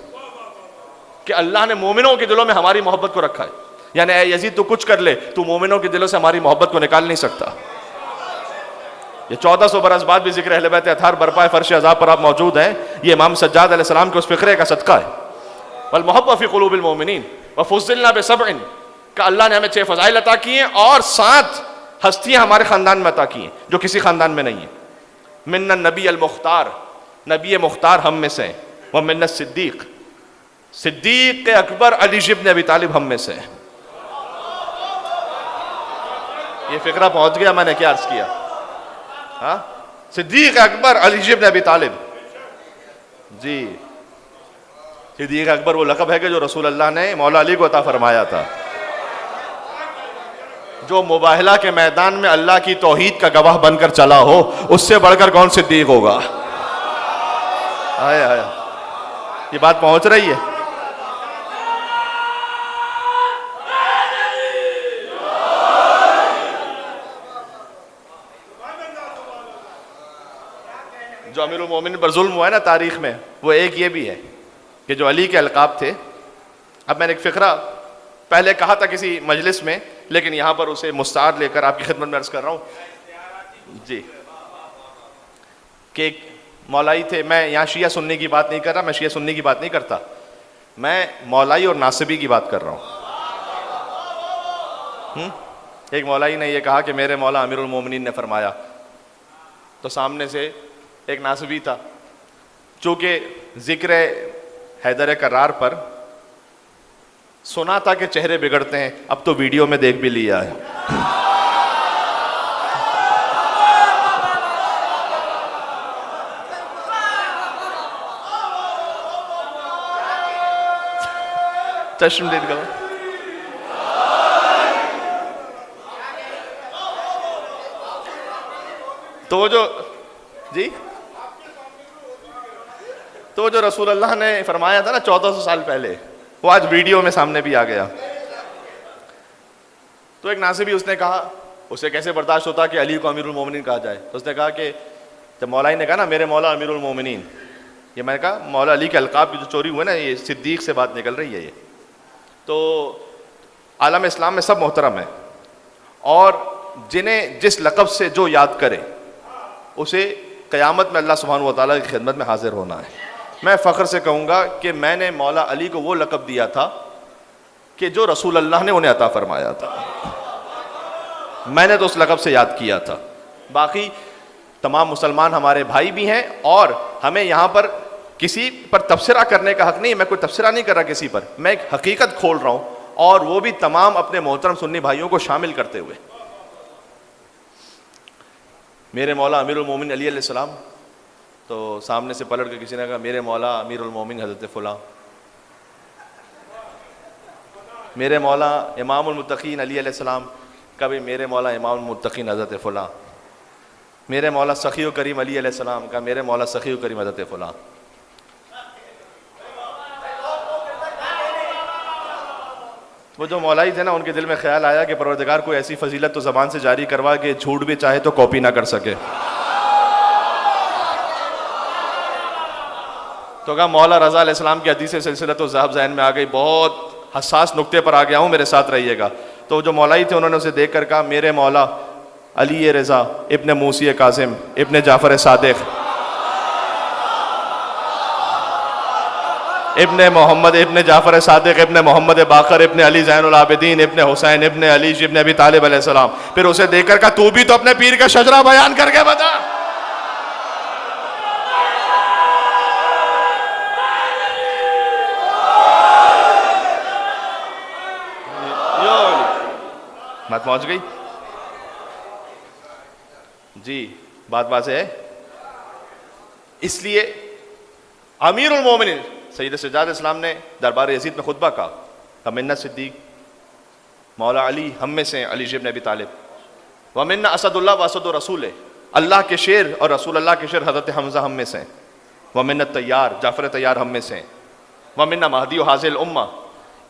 کہ اللہ نے مومنوں کے دلوں میں ہماری محبت کو رکھا ہے. یعنی اے یزید تو کچھ کر لے, تو مومنوں کے دلوں سے ہماری محبت کو نکال نہیں سکتا. یہ 1400 برس بعد بھی ذکر اہل بیت اطہار برپا فرش عذاب پر آپ موجود ہیں. یہ امام سجاد علیہ السلام کے اس فقرے کا صدقہ ہے. والمحبہ فی قلوب المؤمنین وفضلنا بسبع, کہ اللہ نے ہمیں 6 فضائل عطا کی ہیں اور 7 ہستیاں ہمارے خاندان میں عطا کی ہیں جو کسی خاندان میں نہیں ہیں. من النبی المختار, نبی مختار ہم میں سے ہیں. ومن الصدیق, صدیق اکبر علی ابن ابی طالب ہم میں سے ہیں. یہ فقرہ پہنچ گیا, میں نے کیا عرض کیا؟ ہاں, صدیق اکبر علی ابن ابی طالب. جی, صدیق اکبر وہ لقب ہے کہ جو رسول اللہ نے مولا علی کو عطا فرمایا تھا. جو مباہلہ کے میدان میں اللہ کی توحید کا گواہ بن کر چلا ہو، اس سے بڑھ کر کون صدیق ہوگا؟ آیا آیا، یہ بات پہنچ رہی ہے؟ جو امیر المومنین پر ظلم ہوا ہے نا تاریخ میں، وہ ایک یہ بھی ہے کہ جو علی کے القاب تھے. اب میں نے ایک فقرہ پہلے کہا تھا کسی مجلس میں، لیکن یہاں پر اسے مستعار لے کر آپ کی خدمت میں عرض کر رہا ہوں جی، کہ ایک مولائی تھے. میں یہاں شیعہ سنی کی بات نہیں کر رہا، میں شیعہ سنی کی بات نہیں کرتا، میں مولائی اور ناصبی کی بات کر رہا ہوں. ایک مولائی نے یہ کہا کہ میرے مولا امیر المومنین نے فرمایا، تو سامنے سے ایک ناصبی تھا. چونکہ ذکر حیدر کرار پر سنا تھا کہ چہرے بگڑتے ہیں، اب تو ویڈیو میں دیکھ بھی لیا ہے. چشم دید گا تو جو جی تو جو رسول اللہ نے فرمایا تھا نا 1400 سال پہلے، وہ آج ویڈیو میں سامنے بھی آ گیا. تو ایک ناصبی اس نے کہا، اسے کیسے برداشت ہوتا کہ علی کو امیر المومنین کہا جائے. تو اس نے کہا کہ جب مولائی نے کہا نا میرے مولا امیر المومنین، یہ میں نے کہا مولا علی کے القاب کی جو چوری ہوئے نا، یہ صدیق سے بات نکل رہی ہے. یہ تو عالم اسلام میں سب محترم ہیں، اور جنہیں جس لقب سے جو یاد کرے اسے قیامت میں اللہ سبحانہ و تعالیٰ کی خدمت میں حاضر ہونا ہے. میں فخر سے کہوں گا کہ میں نے مولا علی کو وہ لقب دیا تھا کہ جو رسول اللہ نے انہیں عطا فرمایا تھا. میں نے تو اس لقب سے یاد کیا تھا. باقی تمام مسلمان ہمارے بھائی بھی ہیں، اور ہمیں یہاں پر کسی پر تبصرہ کرنے کا حق نہیں. میں کوئی تبصرہ نہیں کر رہا کسی پر، میں ایک حقیقت کھول رہا ہوں، اور وہ بھی تمام اپنے محترم سنی بھائیوں کو شامل کرتے ہوئے. میرے مولا امیر المومنین علی علیہ السلام، تو سامنے سے پلٹ کے کسی نے کہا میرے مولا امیر المومنین حضرت فلاں. میرے مولا امام المتقین علی علیہ السلام، کبھی میرے مولا امام المتقین حضرت فلاں. میرے مولا سخی و کریم علی علیہ السلام کا میرے مولا سخی و کریم حضرت فلاں. وہ جو مولائی تھے نا، ان کے دل میں خیال آیا کہ پروردگار کوئی ایسی فضیلت تو زبان سے جاری کروا کہ جھوٹ بھی چاہے تو کاپی نہ کر سکے. تو کہا مولا رضا علیہ السلام کی حدیث سلسلۃ الذہب ذہن میں آ گئی، بہت حساس نقطے پر آ گیا ہوں، میرے ساتھ رہیے گا. تو جو مولائی تھے انہوں نے اسے دیکھ کر کہا میرے مولا علی رضا ابن موسی کاظم ابن جعفر صادق ابن محمد ابن جعفر صادق ابن محمد باقر ابن علی زین العابدین ابن حسین ابن علی ابن ابی طالب علیہ السلام. پھر اسے دیکھ کر کہا تو بھی تو اپنے پیر کا شجرہ بیان کر کے بتا. بات پہنچ گئی جی، بات واضح ہے. اس لیے امیر المومنین سید سجاد اسلام نے دربار یزید میں خطبہ کہا منا صدیق مولا علی ہم میں سے علی ابن ابی طالب، ومنا اسد اللہ و اسد رسول، اللہ کے شیر اور رسول اللہ کے شیر حضرت حمزہ ہم میں سے، ومنا طیار جعفر طیار ہم میں سے، ومنا مہدی و حاضر الامہ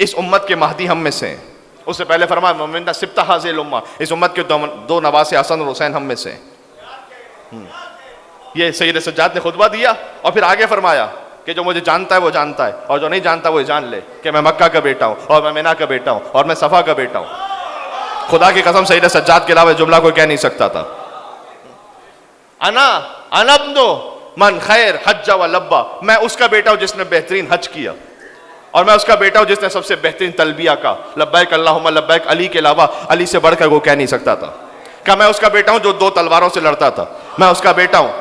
اس امت کے مہدی ہم میں سے. اس سے پہلے فرمایا ومنا سبطہ حاضر الامہ اس امت کے دو نواس حسن اور حسین ہم میں سے. یہ سید سجاد نے خطبہ دیا، اور پھر آگے فرمایا کہ جو مجھے جانتا ہے وہ جانتا ہے، اور جو نہیں جانتا وہ جان لے کہ میں مکہ کا بیٹا ہوں، اور میں مینا کا بیٹا ہوں، اور میں صفا کا بیٹا ہوں. خدا کی قسم سید سجاد کے علاوہ جملہ کوئی کہہ نہیں سکتا تھا. انا ابن من خیر حج و لبا، میں اس کا بیٹا ہوں جس نے بہترین حج کیا، اور میں اس کا بیٹا ہوں جس نے سب سے بہترین تلبیہ کا لبیک اللہم لبیک. علی کے علاوہ علی سے بڑھ کر وہ کہہ نہیں سکتا تھا. کہ میں اس کا بیٹا ہوں جو 2 تلواروں سے لڑتا تھا، میں اس کا بیٹا ہوں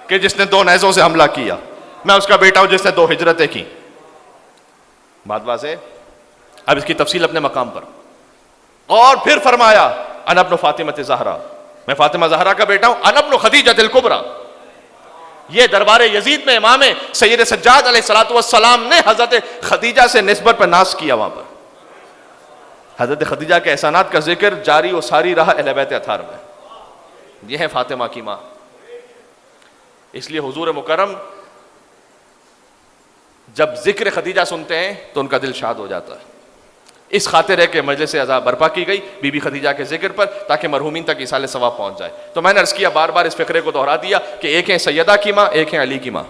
کہ جس نے 2 نیزوں سے حملہ کیا، میں اس کا بیٹا ہوں جس نے 2 ہجرتیں کی. بات واضح. اب اس کی تفصیل اپنے مقام پر. اور پھر فرمایا انا ابن فاطمہ زہرا، میں فاطمہ زہرا کا بیٹا ہوں. انا ابن خدیجہ الکبریٰ، یہ دربار یزید میں امام سید سجاد علیہ الصلوۃ والسلام نے حضرت خدیجہ سے نسبت پر ناز کیا. وہاں پر حضرت خدیجہ کے احسانات کا ذکر جاری و ساری رہا اہل بیت اطہار میں. یہ ہے فاطمہ کی ماں. اس لیے حضور مکرم جب ذکر خدیجہ سنتے ہیں تو ان کا دل شاد ہو جاتا ہے. اس خاطر ہے کہ مجلس عزا برپا کی گئی بی بی خدیجہ کے ذکر پر تاکہ مرحومین تک ایصال ثواب پہنچ جائے. تو میں نے عرض کیا بار بار اس فقرے کو دہرا دیا کہ ایک ہے سیدہ کی ماں، ایک ہے علی کی ماں،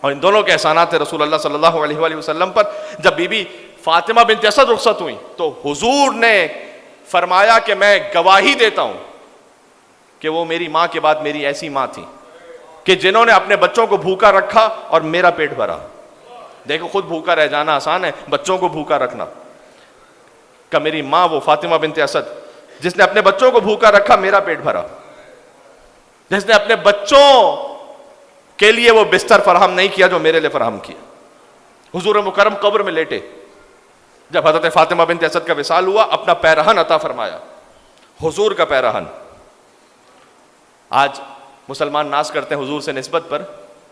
اور ان دونوں کے احسانات ہیں رسول اللہ صلی اللہ علیہ وآلہ وسلم پر. جب بی بی فاطمہ بنت اسد رخصت ہوئی تو حضور نے فرمایا کہ میں گواہی دیتا ہوں کہ وہ میری ماں کے بعد میری ایسی ماں تھی کہ جنہوں نے اپنے بچوں کو بھوکا رکھا اور میرا پیٹ بھرا. دیکھو خود بھوکا رہ جانا آسان ہے، بچوں کو بھوکا رکھنا. کہ میری ماں وہ فاطمہ بنت اسد جس نے اپنے بچوں کو بھوکا رکھا، میرا پیٹ بھرا، جس نے اپنے بچوں کے لیے وہ بستر فراہم نہیں کیا جو میرے لیے فراہم کیا. حضور مکرم قبر میں لیٹے، جب حضرت فاطمہ بنت اسد کا وصال ہوا اپنا پیرہن عطا فرمایا، حضور کا پیرہن. آج مسلمان ناز کرتے ہیں حضور سے نسبت پر،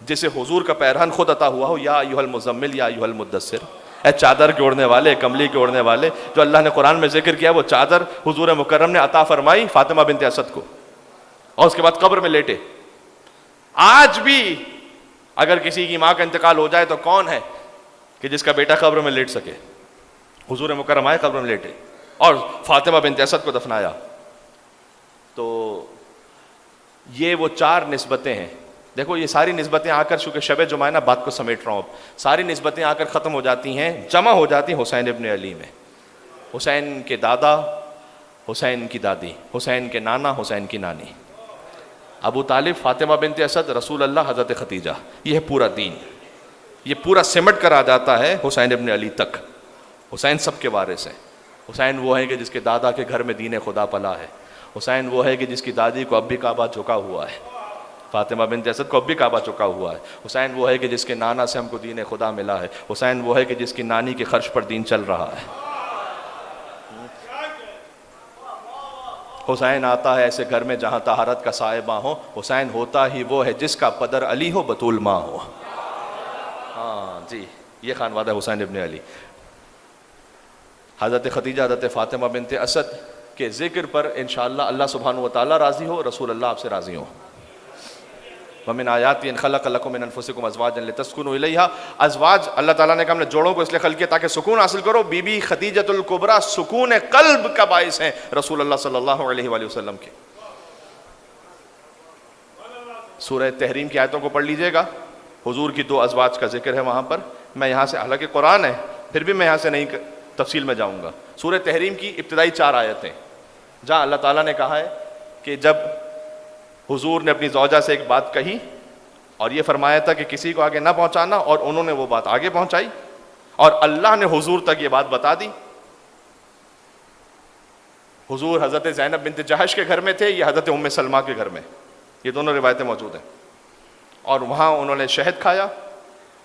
جسے حضور کا پیرہن خود عطا ہوا ہو، یا ایھا المزمل یا ایھا المدثر، اے چادر کے اوڑھنے والے، کملی کے اوڑھنے والے. جو اللہ نے قرآن میں ذکر کیا وہ چادر حضور مکرم نے عطا فرمائی فاطمہ بنت اسد کو، اور اس کے بعد قبر میں لیٹے. آج بھی اگر کسی کی ماں کا انتقال ہو جائے تو کون ہے کہ جس کا بیٹا قبر میں لیٹ سکے؟ حضور مکرم آئے، قبر میں لیٹے اور فاطمہ بنت اسد کو دفنایا. تو یہ وہ چار نسبتیں ہیں. دیکھو یہ ساری نسبتیں آ کر، چونکہ شب جمعہ نا بات کو سمیٹ رہا ہوں، اب ساری نسبتیں آ کر ختم ہو جاتی ہیں، جمع ہو جاتی ہیں حسین ابن علی میں. حسین کے دادا، حسین کی دادی، حسین کے نانا، حسین کی نانی، ابو طالب، فاطمہ بنت اسد، رسول اللہ، حضرت خدیجہ. یہ ہے پورا دین، یہ پورا سمٹ کر آ جاتا ہے حسین ابن علی تک. حسین سب کے وارث ہیں. حسین وہ ہے کہ جس کے دادا کے گھر میں دین خدا پلا ہے. حسین وہ ہے کہ جس کی دادی کو اب بھی کعبہ جھکا ہوا ہے. فاطمہ بنت اسد کو اب بھی کعبہ چکا ہوا ہے. حسین وہ ہے کہ جس کے نانا سے ہم کو دین خدا ملا ہے. حسین وہ ہے کہ جس کی نانی کے خرچ پر دین چل رہا ہے. حسین آتا ہے ایسے گھر میں جہاں طہارت کا صاحبہ ہو. حسین ہوتا ہی وہ ہے جس کا پدر علی ہو، بطول ماں ہو. ہاں جی، یہ خانوادہ حسین ابن علی. حضرت خدیجہ، حضرت فاطمہ بنت اسد کے ذکر پر انشاءاللہ اللہ سبحانہ و تعالیٰ راضی ہو، رسول اللہ آپ سے راضی ہو. وَمِنْ آیَاتِهِ أَنْ خَلَقَ لَكُم مِّنْ أَنفُسِكُمْ أَزْوَاجًا لِتَسْكُنُوا إِلَيْهَا. ازواج اللہ تعالیٰ نے کہا ہم نے جوڑوں کو اس لیے خلق کیا تاکہ سکون حاصل کرو. بی بی خدیجۃ الکبریٰ سکون قلب کا باعث ہیں رسول اللہ صلی اللہ علیہ وآلہ وسلم کے. سورہ تحریم کی آیتوں کو پڑھ لیجئے گا، حضور کی دو ازواج کا ذکر ہے وہاں پر. میں یہاں سے، حالانکہ قرآن ہے پھر بھی میں یہاں سے نہیں تفصیل میں جاؤں گا. سورہ تحریم کی ابتدائی 4 آیتیں جہاں اللہ تعالیٰ نے کہا ہے کہ جب حضور نے اپنی زوجہ سے ایک بات کہی اور یہ فرمایا تھا کہ کسی کو آگے نہ پہنچانا، اور انہوں نے وہ بات آگے پہنچائی اور اللہ نے حضور تک یہ بات بتا دی. حضور حضرت زینب بنت جہش کے گھر میں تھے، یہ حضرت ام سلمہ کے گھر میں، یہ دونوں روایتیں موجود ہیں. اور وہاں انہوں نے شہد کھایا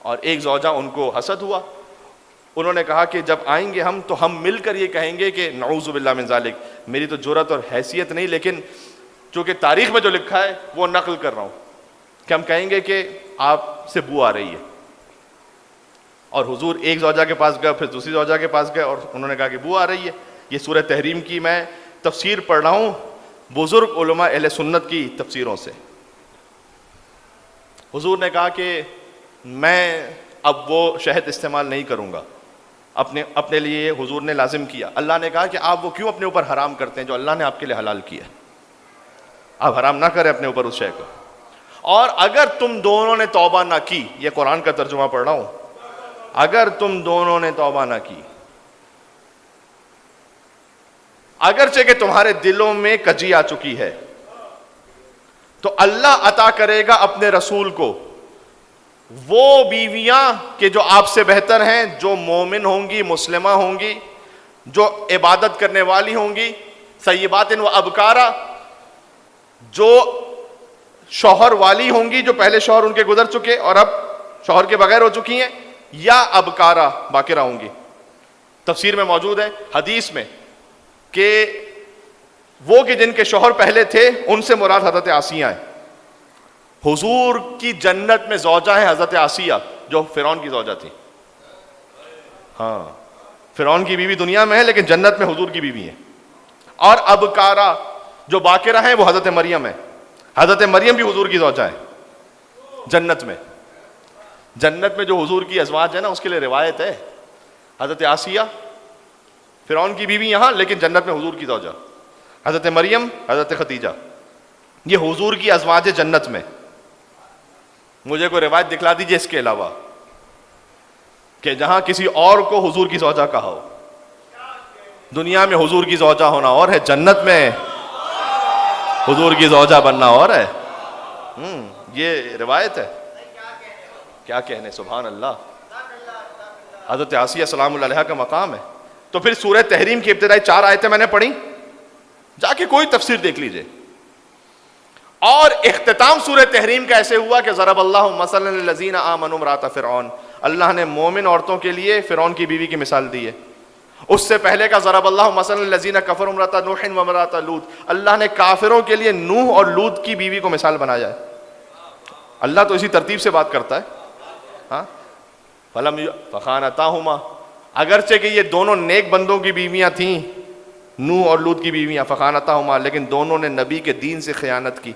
اور ایک زوجہ ان کو حسد ہوا. انہوں نے کہا کہ جب آئیں گے ہم تو ہم مل کر یہ کہیں گے کہ نعوذ باللہ من ذالک. میری تو جرأت اور حیثیت نہیں، لیکن چونکہ تاریخ میں جو لکھا ہے وہ نقل کر رہا ہوں کہ ہم کہیں گے کہ آپ سے بو آ رہی ہے. اور حضور ایک زوجہ کے پاس گئے، پھر دوسری زوجہ کے پاس گئے اور انہوں نے کہا کہ بو آ رہی ہے. یہ سورہ تحریم کی میں تفسیر پڑھ رہا ہوں بزرگ علماء اہل سنت کی تفسیروں سے. حضور نے کہا کہ میں اب وہ شہد استعمال نہیں کروں گا. اپنے لیے حضور نے لازم کیا. اللہ نے کہا کہ آپ وہ کیوں اپنے اوپر حرام کرتے ہیں جو اللہ نے آپ کے لیے حلال کیا؟ آپ حرام نہ کریں اپنے اوپر اس شے کو. اور اگر تم دونوں نے توبہ نہ کی، یہ قرآن کا ترجمہ پڑھ رہا ہوں، اگر تم دونوں نے توبہ نہ کی، اگرچہ کہ تمہارے دلوں میں کجی آ چکی ہے، تو اللہ عطا کرے گا اپنے رسول کو وہ بیویاں کہ جو آپ سے بہتر ہیں، جو مومن ہوں گی، مسلمہ ہوں گی، جو عبادت کرنے والی ہوں گی، سیبات و ابکارا، جو شوہر والی ہوں گی، جو پہلے شوہر ان کے گزر چکے اور اب شوہر کے بغیر ہو چکی ہیں، یا ابکارا باقرہ ہوں گی. تفسیر میں موجود ہے، حدیث میں، کہ وہ کہ جن کے شوہر پہلے تھے ان سے مراد حضرت آسیہ ہیں. حضور کی جنت میں زوجہ ہیں حضرت آسیہ جو فرعون کی زوجہ تھی. ہاں فرعون کی بیوی دنیا میں ہے لیکن جنت میں حضور کی بیوی ہے. اور ابکارا جو باقرہ ہیں وہ حضرت مریم ہے. حضرت مریم بھی حضور کی زوجہ ہے جنت میں. جنت میں جو حضور کی ازواج ہے نا اس کے لیے روایت ہے حضرت آسیہ فرعون کی بیوی یہاں لیکن جنت میں حضور کی زوجہ, حضرت مریم حضرت خدیجہ, یہ حضور کی ازواج جنت میں. مجھے کوئی روایت دکھلا دیجئے اس کے علاوہ کہ جہاں کسی اور کو حضور کی زوجہ کہا ہو. دنیا میں حضور کی زوجہ ہونا اور ہے, جنت میں حضور کی زوجہ بننا اور ہے. یہ روایت ہے, کیا کہنے, سبحان اللہ. حضرت آسیہ سلام اللہ علیہا کا مقام ہے. تو پھر سورہ تحریم کی ابتدائی 4 آیتیں میں نے پڑھی, جا کے کوئی تفسیر دیکھ لیجئے. اور اختتام سورہ تحریم کا ایسے ہوا کہ ضرب اللہ مثلا للذین آمنوا امرأۃ فرعون, اللہ نے مومن عورتوں کے لیے فرعون کی بیوی کی مثال دی ہے. اس سے پہلے کا ضرب اللہ مثلا للذین کفروا امرأۃ نوح وامرأۃ لوط, اللہ نے کافروں کے لیے نوح اور لوط کی بیوی کو مثال بنایا ہے. اللہ تو اسی ترتیب سے بات کرتا ہے. ہاں, فخانتاہما, اگرچہ کہ یہ دونوں نیک بندوں کی بیویاں تھیں, نوح اور لوط کی بیویاں, فخانتاہما, لیکن دونوں نے نبی کے دین سے خیانت کی.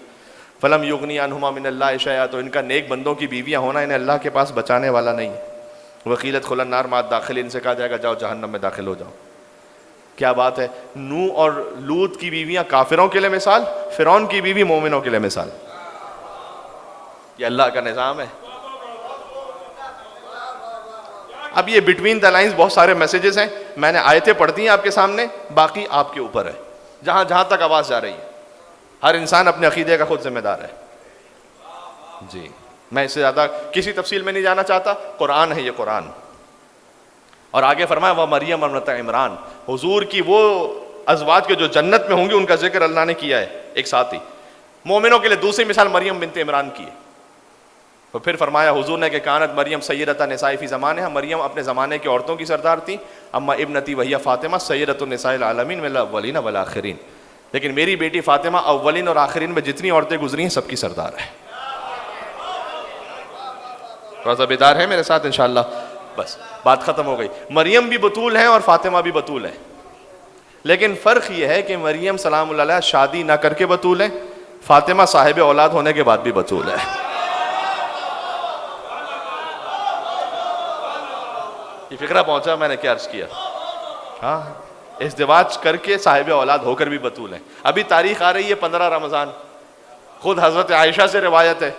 فلم یغنی عنہما من اللہ شیئا, تو ان کا نیک بندوں کی بیویاں ہونا انہیں اللہ کے پاس بچانے والا نہیں. وقیلت ادخلوا النار مع الداخلین, ان سے کہا جائے گا جاؤ جہنم میں داخل ہو جاؤ. کیا بات ہے, نوح اور لوط کی بیویاں کافروں کے لیے مثال, فرعون کی بیوی مومنوں کے لیے مثال. یہ اللہ کا نظام ہے. اب یہ بٹوین دا لائنز بہت سارے میسیجز ہیں, میں نے آیتیں پڑھ دی ہیں آپ کے سامنے, باقی آپ کے اوپر ہے جہاں جہاں تک آواز جا رہی ہے. ہر انسان اپنے عقیدے کا خود ذمہ دار ہے. جی, میں اس سے زیادہ کسی تفصیل میں نہیں جانا چاہتا. قرآن ہے یہ قرآن. اور آگے فرمایا وہ مریم ابنت عمران, حضور کی وہ ازواج کے جو جنت میں ہوں گے ان کا ذکر اللہ نے کیا ہے ایک ساتھ ہی. مومنوں کے لیے دوسری مثال مریم بنت عمران کی ہے. تو پھر فرمایا حضور نے کہ کانت مریم سیدۃ النساء فی زمانہا, مریم اپنے زمانے کی عورتوں کی سردار تھی. اما ابنتی وہی فاطمہ سیدۃ النساء العالمین من الاولین والآخرین, لیکن میری بیٹی فاطمہ اولین اور آخرین میں جتنی عورتیں گزری ہیں سب کی سردار ہے. روزہ بیدار ہے میرے ساتھ انشاءاللہ. بس بات ختم ہو گئی. مریم بھی بطول ہیں اور فاطمہ بھی بطول ہیں, لیکن فرق یہ ہے کہ مریم سلام اللہ علیہا شادی نہ کر کے بطول ہیں, فاطمہ صاحب اولاد ہونے کے بعد بھی بطول ہے. یہ فکرہ پہنچا میں نے کیا عرض کیا. ہاں, ازدواج کر کے صاحب اولاد ہو کر بھی بطول ہیں. ابھی تاریخ آ رہی ہے 15 رمضان, خود حضرت عائشہ سے روایت ہے,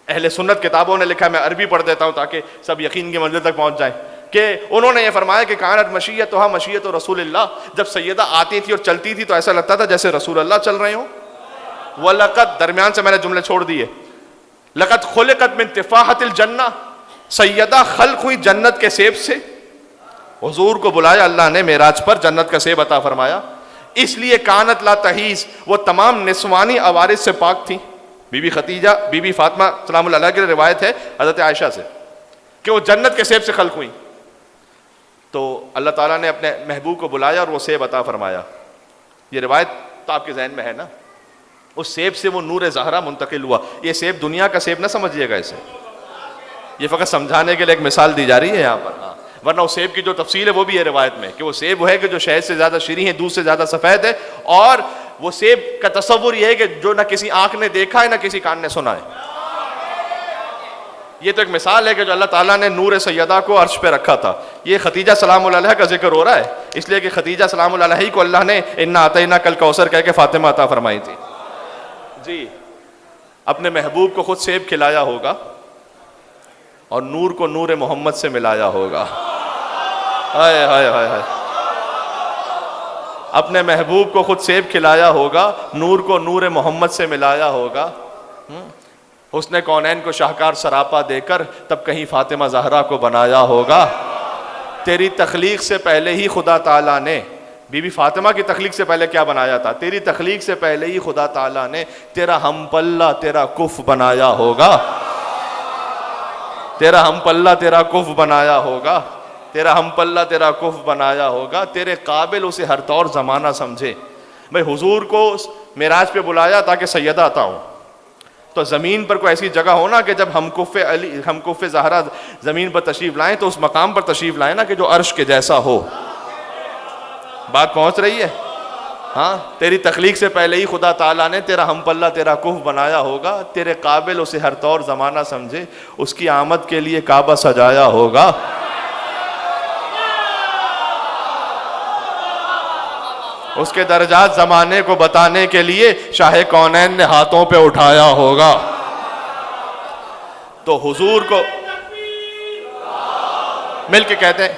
اہل سنت کتابوں نے لکھا, میں عربی پڑھ دیتا ہوں تاکہ سب یقین کی منزل تک پہنچ جائیں, کہ انہوں نے یہ فرمایا کہ کانت مشیتھا مشیت رسول اللہ, جب سیدہ آتی تھی اور چلتی تھی تو ایسا لگتا تھا جیسے رسول اللہ چل رہے ہوں. وَلَقَدْ, درمیان سے میں نے جملے چھوڑ دیے, لَقَدْ خُلِقَتْ مِن تِفَاحَةِ الْجَنَّةِ, سیدہ خلق ہوئی جنت کے سیب سے. حضور کو بلایا اللہ نے معراج پر, جنت کا سیب عطا فرمایا. اس لیے کانت لا تحیز, وہ تمام نسوانی عوارض سے پاک تھی. بی بی خدیجہ, بی بی فاطمہ سلام اللہ علیہ کی روایت ہے حضرت عائشہ سے کہ وہ جنت کے سیب سے خلق ہوئی. تو اللہ تعالیٰ نے اپنے محبوب کو بلایا اور وہ سیب عطا فرمایا. یہ روایت تو آپ کے ذہن میں ہے نا. اس سیب سے وہ نور زہرا منتقل ہوا. یہ سیب دنیا کا سیب نہ سمجھیے گا اسے, یہ فقط سمجھانے کے لیے ایک مثال دی جا رہی ہے یہاں پر. ہاں, ورنہ اس سیب کی جو تفصیل ہے وہ بھی ہے روایت میں کہ وہ سیب وہ ہے کہ جو شہد سے زیادہ شیریں ہے, دودھ سے زیادہ سفید ہے. اور وہ سیب کا تصور یہ ہے کہ جو نہ کسی آنکھ نے دیکھا ہے نہ کسی کان نے سنا ہے. یہ تو ایک مثال ہے کہ جو اللہ تعالیٰ نے نور سیدہ کو عرش پہ رکھا تھا. یہ خدیجہ سلام اللہ علیہ کا ذکر ہو رہا ہے اس لیے کہ خدیجہ سلام اللہ علیہ کو اللہ نے انا اعطیناک الکوثر کہہ کے فاطمہ عطا فرمائی تھی. جی, اپنے محبوب کو خود سیب کھلایا ہوگا اور نور کو نور محمد سے ملایا ہوگا. ہائے ہائے ہائے ہائے, اپنے محبوب کو خود سیب کھلایا ہوگا, نور کو نور محمد سے ملایا ہوگا. حسن کونین کو شاہکار سراپا دے کر تب کہیں فاطمہ زہرا کو بنایا ہوگا. تیری تخلیق سے پہلے ہی خدا تعالیٰ نے, بی بی فاطمہ کی تخلیق سے پہلے کیا بنایا تھا, تیری تخلیق سے پہلے ہی خدا تعالیٰ نے تیرا ہم پلہ تیرا کف بنایا ہوگا. تیرا ہم پلہ تیرا کف بنایا ہوگا, تیرا ہم پلہ تیرا کف بنایا ہوگا. تیرے قابل اسے ہر طور زمانہ سمجھے. بھئی حضور کو معراج پہ بلایا تاکہ سیدہ عطا ہوں, تو زمین پر کوئی ایسی جگہ ہونا کہ جب ہم کف زہرا زمین پر تشریف لائیں تو اس مقام پر تشریف لائیں نا کہ جو عرش کے جیسا ہو. بات پہنچ رہی ہے؟ ہاں، تیری تخلیق سے پہلے ہی خدا تعالیٰ نے تیرا ہم پلہ تیرا کف بنایا ہوگا، تیرے قابل اسے ہر طور زمانہ سمجھے، اس کی آمد کے لیے کعبہ سجایا ہوگا. اس کے درجات زمانے کو بتانے کے لیے شاہ کونین نے ہاتھوں پہ اٹھایا ہوگا. تو حضور کو مل کے کہتے ہیں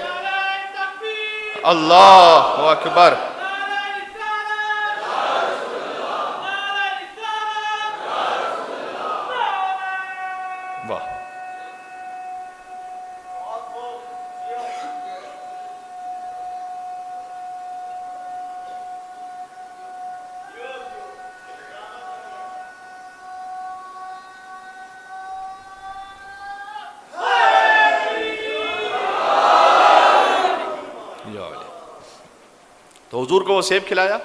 اللہ اکبر. واہ، تو حضور کو وہ سیب کھلایا.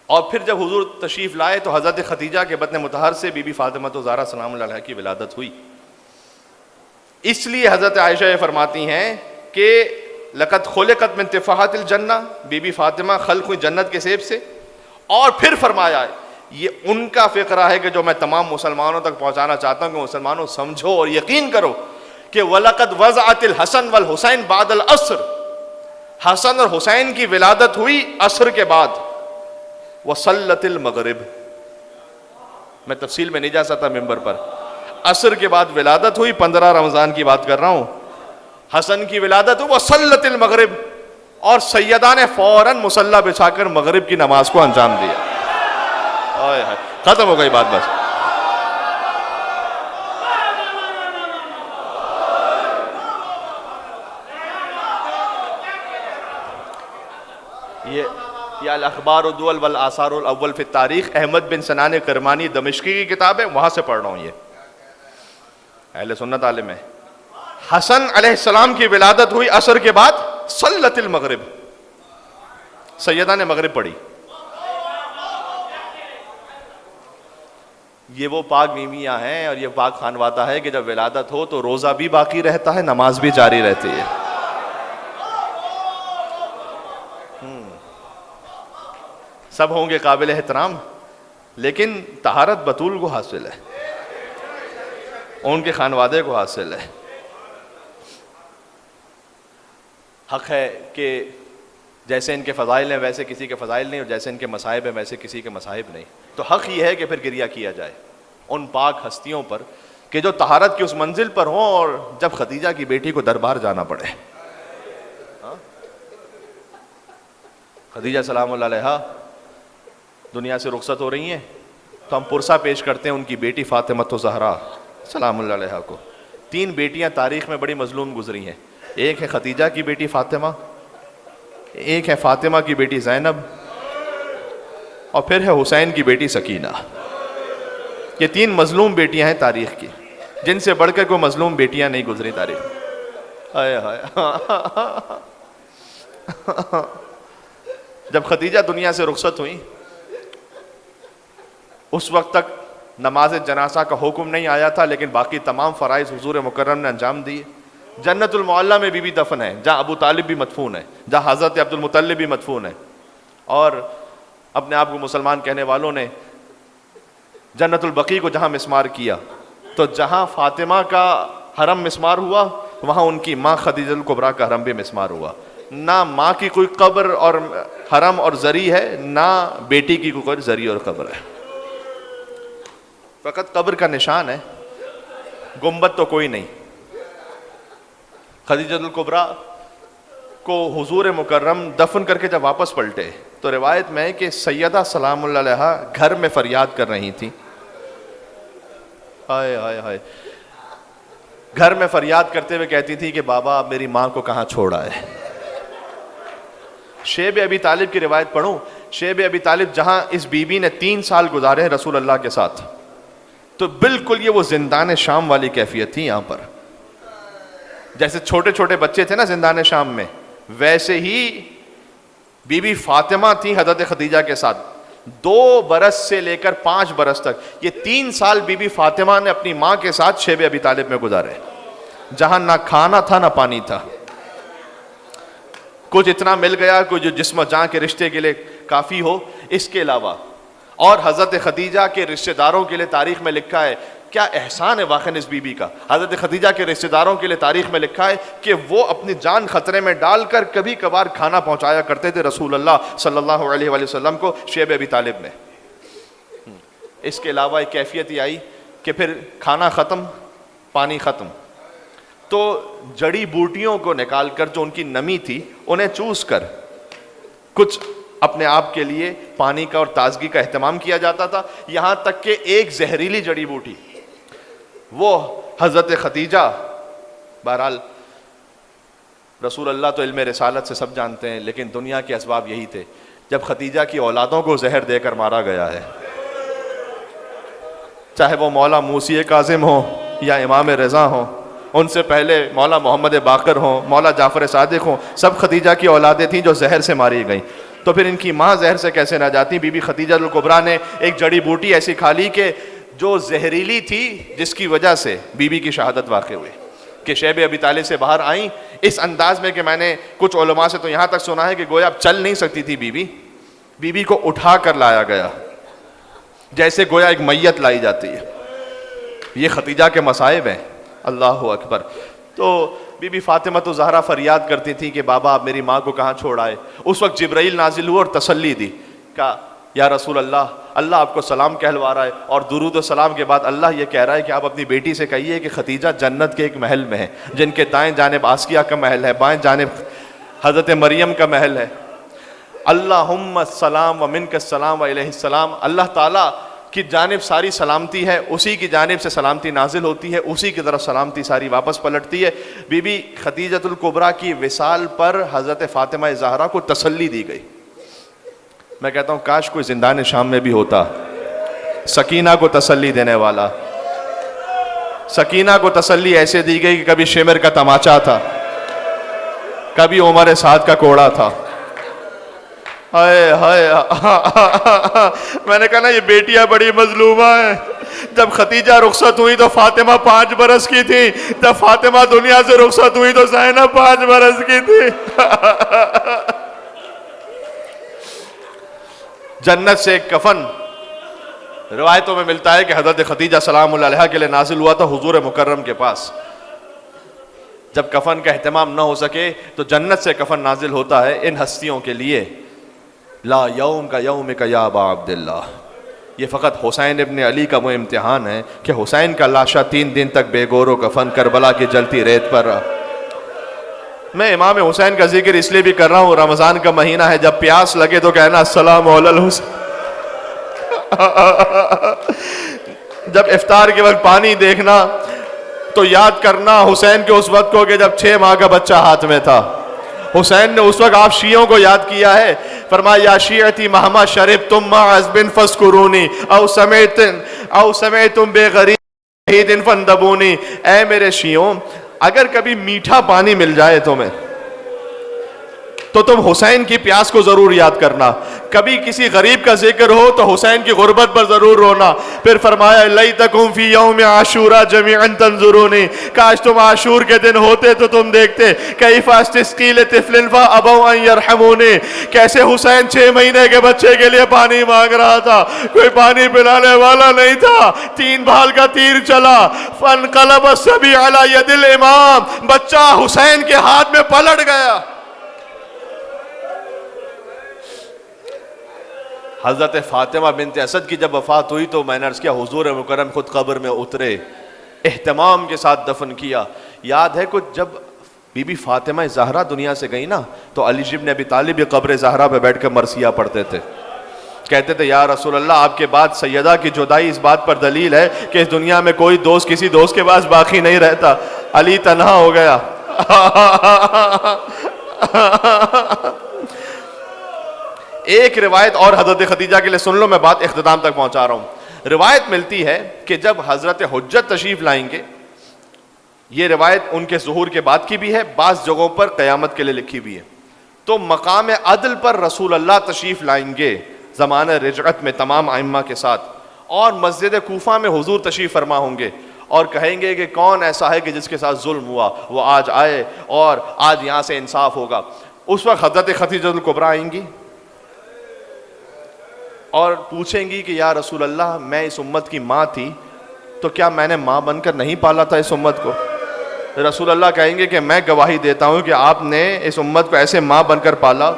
اور پھر جب حضور تشریف لائے تو حضرت خدیجہ کے بطن مطہر سے بی بی فاطمہ زہرا سلام اللہ علیہا کی ولادت ہوئی. اس لیے حضرت عائشہ یہ فرماتی ہیں کہ لقد خلقت من تفاحات الجنہ، بی بی فاطمہ خلق ہوئی جنت کے سیب سے. اور پھر فرمایا ہے، یہ ان کا فقرہ ہے کہ جو میں تمام مسلمانوں تک پہنچانا چاہتا ہوں کہ مسلمانوں سمجھو اور یقین کرو کہ وَلَقَدْ وَضَعَتِ الْحَسَنُ وَالْحُسَيْنُ بَعْدَ الْعَصْرِ، حسن اور حسین کی ولادت ہوئی عصر کے بعد. وصلت المغرب، میں تفصیل میں نہیں جا سکتا ممبر پر. عصر کے بعد ولادت ہوئی، 15 رمضان کی بات کر رہا ہوں. حسن کی ولادت ہوئی، وصلت المغرب، اور سیدہ نے فوراً مصلی بچھا کر مغرب کی نماز کو انجام دیا. ختم ہو گئی بات بس. یہ الاخبار الدول والآثار الاول فی التاریخ، احمد بن سنان کرمانی دمشقی کی کتاب ہے، وہاں سے پڑھ رہا ہوں. یہ اہل سنت عالم ہے. حسن علیہ السلام کی ولادت ہوئی عصر کے بعد، صلت المغرب، سیدہ نے مغرب پڑھی. یہ وہ پاک بیویاں ہیں اور یہ پاک خانوادہ ہے کہ جب ولادت ہو تو روزہ بھی باقی رہتا ہے، نماز بھی جاری رہتی ہے. سب ہوں گے قابل احترام، لیکن طہارت بطول کو حاصل ہے، ان کے خانوادے کو حاصل ہے. حق ہے کہ جیسے ان کے فضائل ہیں ویسے کسی کے فضائل نہیں، اور جیسے ان کے مصائب ہیں ویسے کسی کے مصائب نہیں. تو حق یہ ہے کہ پھر گریہ کیا جائے ان پاک ہستیوں پر کہ جو طہارت کی اس منزل پر ہوں اور جب خدیجہ کی بیٹی کو دربار جانا پڑے. خدیجہ سلام اللہ علیہا دنیا سے رخصت ہو رہی ہیں تو ہم پرسہ پیش کرتے ہیں ان کی بیٹی فاطمہ زہرا سلام اللہ علیہا کو. 3 بیٹیاں تاریخ میں بڑی مظلوم گزری ہیں. ایک ہے خدیجہ کی بیٹی فاطمہ، ایک ہے فاطمہ کی بیٹی زینب، اور پھر ہے حسین کی بیٹی سکینہ. یہ 3 مظلوم بیٹیاں ہیں تاریخ کی، جن سے بڑھ کر کوئی مظلوم بیٹیاں نہیں گزری تاریخ میں. ہائے ہائے. جب خدیجہ دنیا سے رخصت ہوئی اس وقت تک نماز جنازہ کا حکم نہیں آیا تھا، لیکن باقی تمام فرائض حضور مکرم نے انجام دیے. جنت المعلیٰ میں بی بی دفن ہے، جہاں ابو طالب بھی مدفون ہے، جہاں حضرت عبد المطلب بھی مدفون ہے. اور اپنے آپ کو مسلمان کہنے والوں نے جنت البقیع کو جہاں مسمار کیا، تو جہاں فاطمہ کا حرم مسمار ہوا وہاں ان کی ماں خدیجہ الکبریٰ کا حرم بھی مسمار ہوا. نہ ماں کی کوئی قبر اور حرم اور زری ہے، نہ بیٹی کی کوئی زری اور قبر ہے، فقط قبر کا نشان ہے، گنبد تو کوئی نہیں. خدیجہ الکبریٰ کو حضور مکرم دفن کر کے جب واپس پلٹے تو روایت میں ہے کہ سیدہ سلام اللہ علیہا گھر میں فریاد کر رہی تھی. ہائے ہائے ہائے. گھر میں فریاد کرتے ہوئے کہتی تھی کہ بابا میری ماں کو کہاں چھوڑا ہے. شیب ابی طالب کی روایت پڑھوں. شیب ابی طالب جہاں اس بی بی نے 3 سال گزارے ہیں رسول اللہ کے ساتھ، تو بالکل یہ وہ زندان شام والی کیفیت تھی. یہاں پر جیسے چھوٹے چھوٹے بچے تھے نا زندان شام میں، ویسے ہی بی بی فاطمہ تھی حضرت خدیجہ کے ساتھ. 2 برس سے لے کر 5 برس تک یہ 3 سال بی بی فاطمہ نے اپنی ماں کے ساتھ شیب ابی طالب میں گزارے، جہاں نہ کھانا تھا نہ پانی تھا. کچھ اتنا مل گیا کہ جو جسم و جان کے رشتے کے لیے کافی ہو. اس کے علاوہ اور حضرت خدیجہ کے رشتہ داروں کے لیے تاریخ میں لکھا ہے، کیا احسان ہے واقعاً اس بی بی کا. حضرت خدیجہ کے رشتہ داروں کے لیے تاریخ میں لکھا ہے کہ وہ اپنی جان خطرے میں ڈال کر کبھی کبھار کھانا پہنچایا کرتے تھے رسول اللہ صلی اللہ علیہ وآلہ وسلم کو شیب ابی طالب میں. اس کے علاوہ ایک کیفیت یہ آئی کہ پھر کھانا ختم، پانی ختم، تو جڑی بوٹیوں کو نکال کر جو ان کی نمی تھی انہیں چوس کر کچھ اپنے آپ کے لیے پانی کا اور تازگی کا اہتمام کیا جاتا تھا. یہاں تک کہ ایک زہریلی جڑی بوٹی وہ حضرت خدیجہ، بہرحال رسول اللہ تو علم رسالت سے سب جانتے ہیں، لیکن دنیا کے اسباب یہی تھے. جب خدیجہ کی اولادوں کو زہر دے کر مارا گیا ہے، چاہے وہ مولا موسی کاظم ہو یا امام رضا ہوں، ان سے پہلے مولا محمد باقر ہوں، مولا جعفر صادق ہوں، سب خدیجہ کی اولادیں تھیں جو زہر سے ماری گئیں. تو پھر ان کی ماں زہر سے کیسے نہ جاتی؟ بی بی خدیجہ الکبریٰ نے ایک جڑی بوٹی ایسی کھا لی کہ جو زہریلی تھی، جس کی وجہ سے بی بی کی شہادت واقع ہوئی کہ شیب ابی طالب سے باہر آئیں اس انداز میں کہ میں نے کچھ علماء سے تو یہاں تک سنا ہے کہ گویا اب چل نہیں سکتی تھی بی بی کو اٹھا کر لایا گیا جیسے گویا ایک میت لائی جاتی ہے. یہ خدیجہ کے مصائب ہیں. اللہ اکبر. تو بی بی فاطمہ تو زہرا فریاد کرتی تھی کہ بابا آپ میری ماں کو کہاں چھوڑ آئے. اس وقت جبرائیل نازل ہوا اور تسلی دی، کہا یا رسول اللہ، اللہ آپ کو سلام کہلوا رہا ہے، اور درود و سلام کے بعد اللہ یہ کہہ رہا ہے کہ آپ اپنی بیٹی سے کہیے کہ خدیجہ جنت کے ایک محل میں ہے، جن کے دائیں جانب آسیہ کا محل ہے، بائیں جانب حضرت مریم کا محل ہے. اللہم السلام و منک السلام و علیہ السلام. اللہ تعالیٰ کی جانب ساری سلامتی ہے، اسی کی جانب سے سلامتی نازل ہوتی ہے، اسی کی طرف سلامتی ساری واپس پلٹتی ہے. بی بی خدیجۃ الکبریٰ کی وصال پر حضرت فاطمہ زہرا کو تسلی دی گئی. میں کہتا ہوں کاش کوئی زندان شام میں بھی ہوتا سکینہ کو تسلی دینے والا. سکینہ کو تسلی ایسے دی گئی کہ کبھی شمر کا تماچا تھا، کبھی عمر سعد کا کوڑا تھا. ہائے ہائے میں نے کہا نا یہ بیٹیاں بڑی مظلومہ ہیں. جب خدیجہ رخصت ہوئی تو فاطمہ 5 برس کی تھی، جب فاطمہ دنیا سے رخصت ہوئی تو زینب 5 برس کی تھی. جنت سے ایک کفن روایتوں میں ملتا ہے کہ حضرت خدیجہ سلام اللہ علیہا کے لیے نازل ہوا تھا حضور مکرم کے پاس. جب کفن کا اہتمام نہ ہو سکے تو جنت سے کفن نازل ہوتا ہے ان ہستیوں کے لیے. لا یوم کا یوم کا یا ابا عبداللہ. یہ فقط حسین ابن علی کا وہ امتحان ہے کہ حسین کا لاشا 3 دن تک بے گور و کفن کربلا کی جلتی ریت پر رہا. میں امام حسین کا ذکر اس لیے بھی کر رہا ہوں، رمضان کا مہینہ ہے، جب پیاس لگے تو کہنا السلام علی الحسین. جب افطار کے وقت پانی دیکھنا تو یاد کرنا حسین کے اس وقت کو کہ جب 6 ماہ کا بچہ ہاتھ میں تھا. حسین نے اس وقت آپ شیعوں کو یاد کیا ہے، فرمایا یا شیعتی مہما شربتم مع عذب فاذکرونی او سمعتم بغریب فاندبونی. اے میرے شیعوں، اگر کبھی میٹھا پانی مل جائے تمہیں تو تم حسین کی پیاس کو ضرور یاد کرنا. کبھی کسی غریب کا ذکر ہو تو حسین کی غربت پر ضرور رونا. پھر فرمایا لیتکم فی یوم عاشوراء جمیعا تنظرونی. کاش تم عاشور کے دن ہوتے تو تم دیکھتے کیف استسقی لطفل فابوا ان یرحمونی. کیسے حسین 6 مہینے کے بچے کے لیے پانی مانگ رہا تھا، کوئی پانی پلانے والا نہیں تھا. 3 بھال کا تیر چلا، فانقلب الصبی علی ید الامام. بچہ حسین کے ہاتھ میں پلٹ گیا. حضرت فاطمہ بنت اسد کی جب وفات ہوئی تو میں نے عرض کیا حضور مکرم خود قبر میں اترے، اہتمام کے ساتھ دفن کیا. یاد ہے کچھ جب بی بی فاطمہ زہرا دنیا سے گئی نا تو علی بن ابی طالب قبر زہرا پہ بیٹھ کر مرثیہ پڑھتے تھے. کہتے تھے یا رسول اللہ آپ کے بعد سیدہ کی جدائی اس بات پر دلیل ہے کہ اس دنیا میں کوئی دوست کسی دوست کے پاس باقی نہیں رہتا. علی تنہا ہو گیا. ایک روایت اور حضرت خدیجہ کے لیے سن لو، میں بات اختتام تک پہنچا رہا ہوں. روایت ملتی ہے کہ جب حضرت حجت تشریف لائیں گے، یہ روایت ان کے ظہور کے بعد کی بھی ہے، بعض جگہوں پر قیامت کے لیے لکھی بھی ہے، تو مقام عدل پر رسول اللہ تشریف لائیں گے. زمانہ رجعت میں تمام ائمہ کے ساتھ، اور مسجد کوفہ میں حضور تشریف فرما ہوں گے اور کہیں گے کہ کون ایسا ہے کہ جس کے ساتھ ظلم ہوا، وہ آج آئے اور آج یہاں سے انصاف ہوگا۔ اس وقت حضرت خدیجہ الکبریٰ آئیں گی اور پوچھیں گی کہ یا رسول اللہ، میں اس امت کی ماں تھی تو کیا میں نے ماں بن کر نہیں پالا تھا اس امت کو؟ رسول اللہ کہیں گے کہ میں گواہی دیتا ہوں کہ آپ نے اس امت کو ایسے ماں بن کر پالا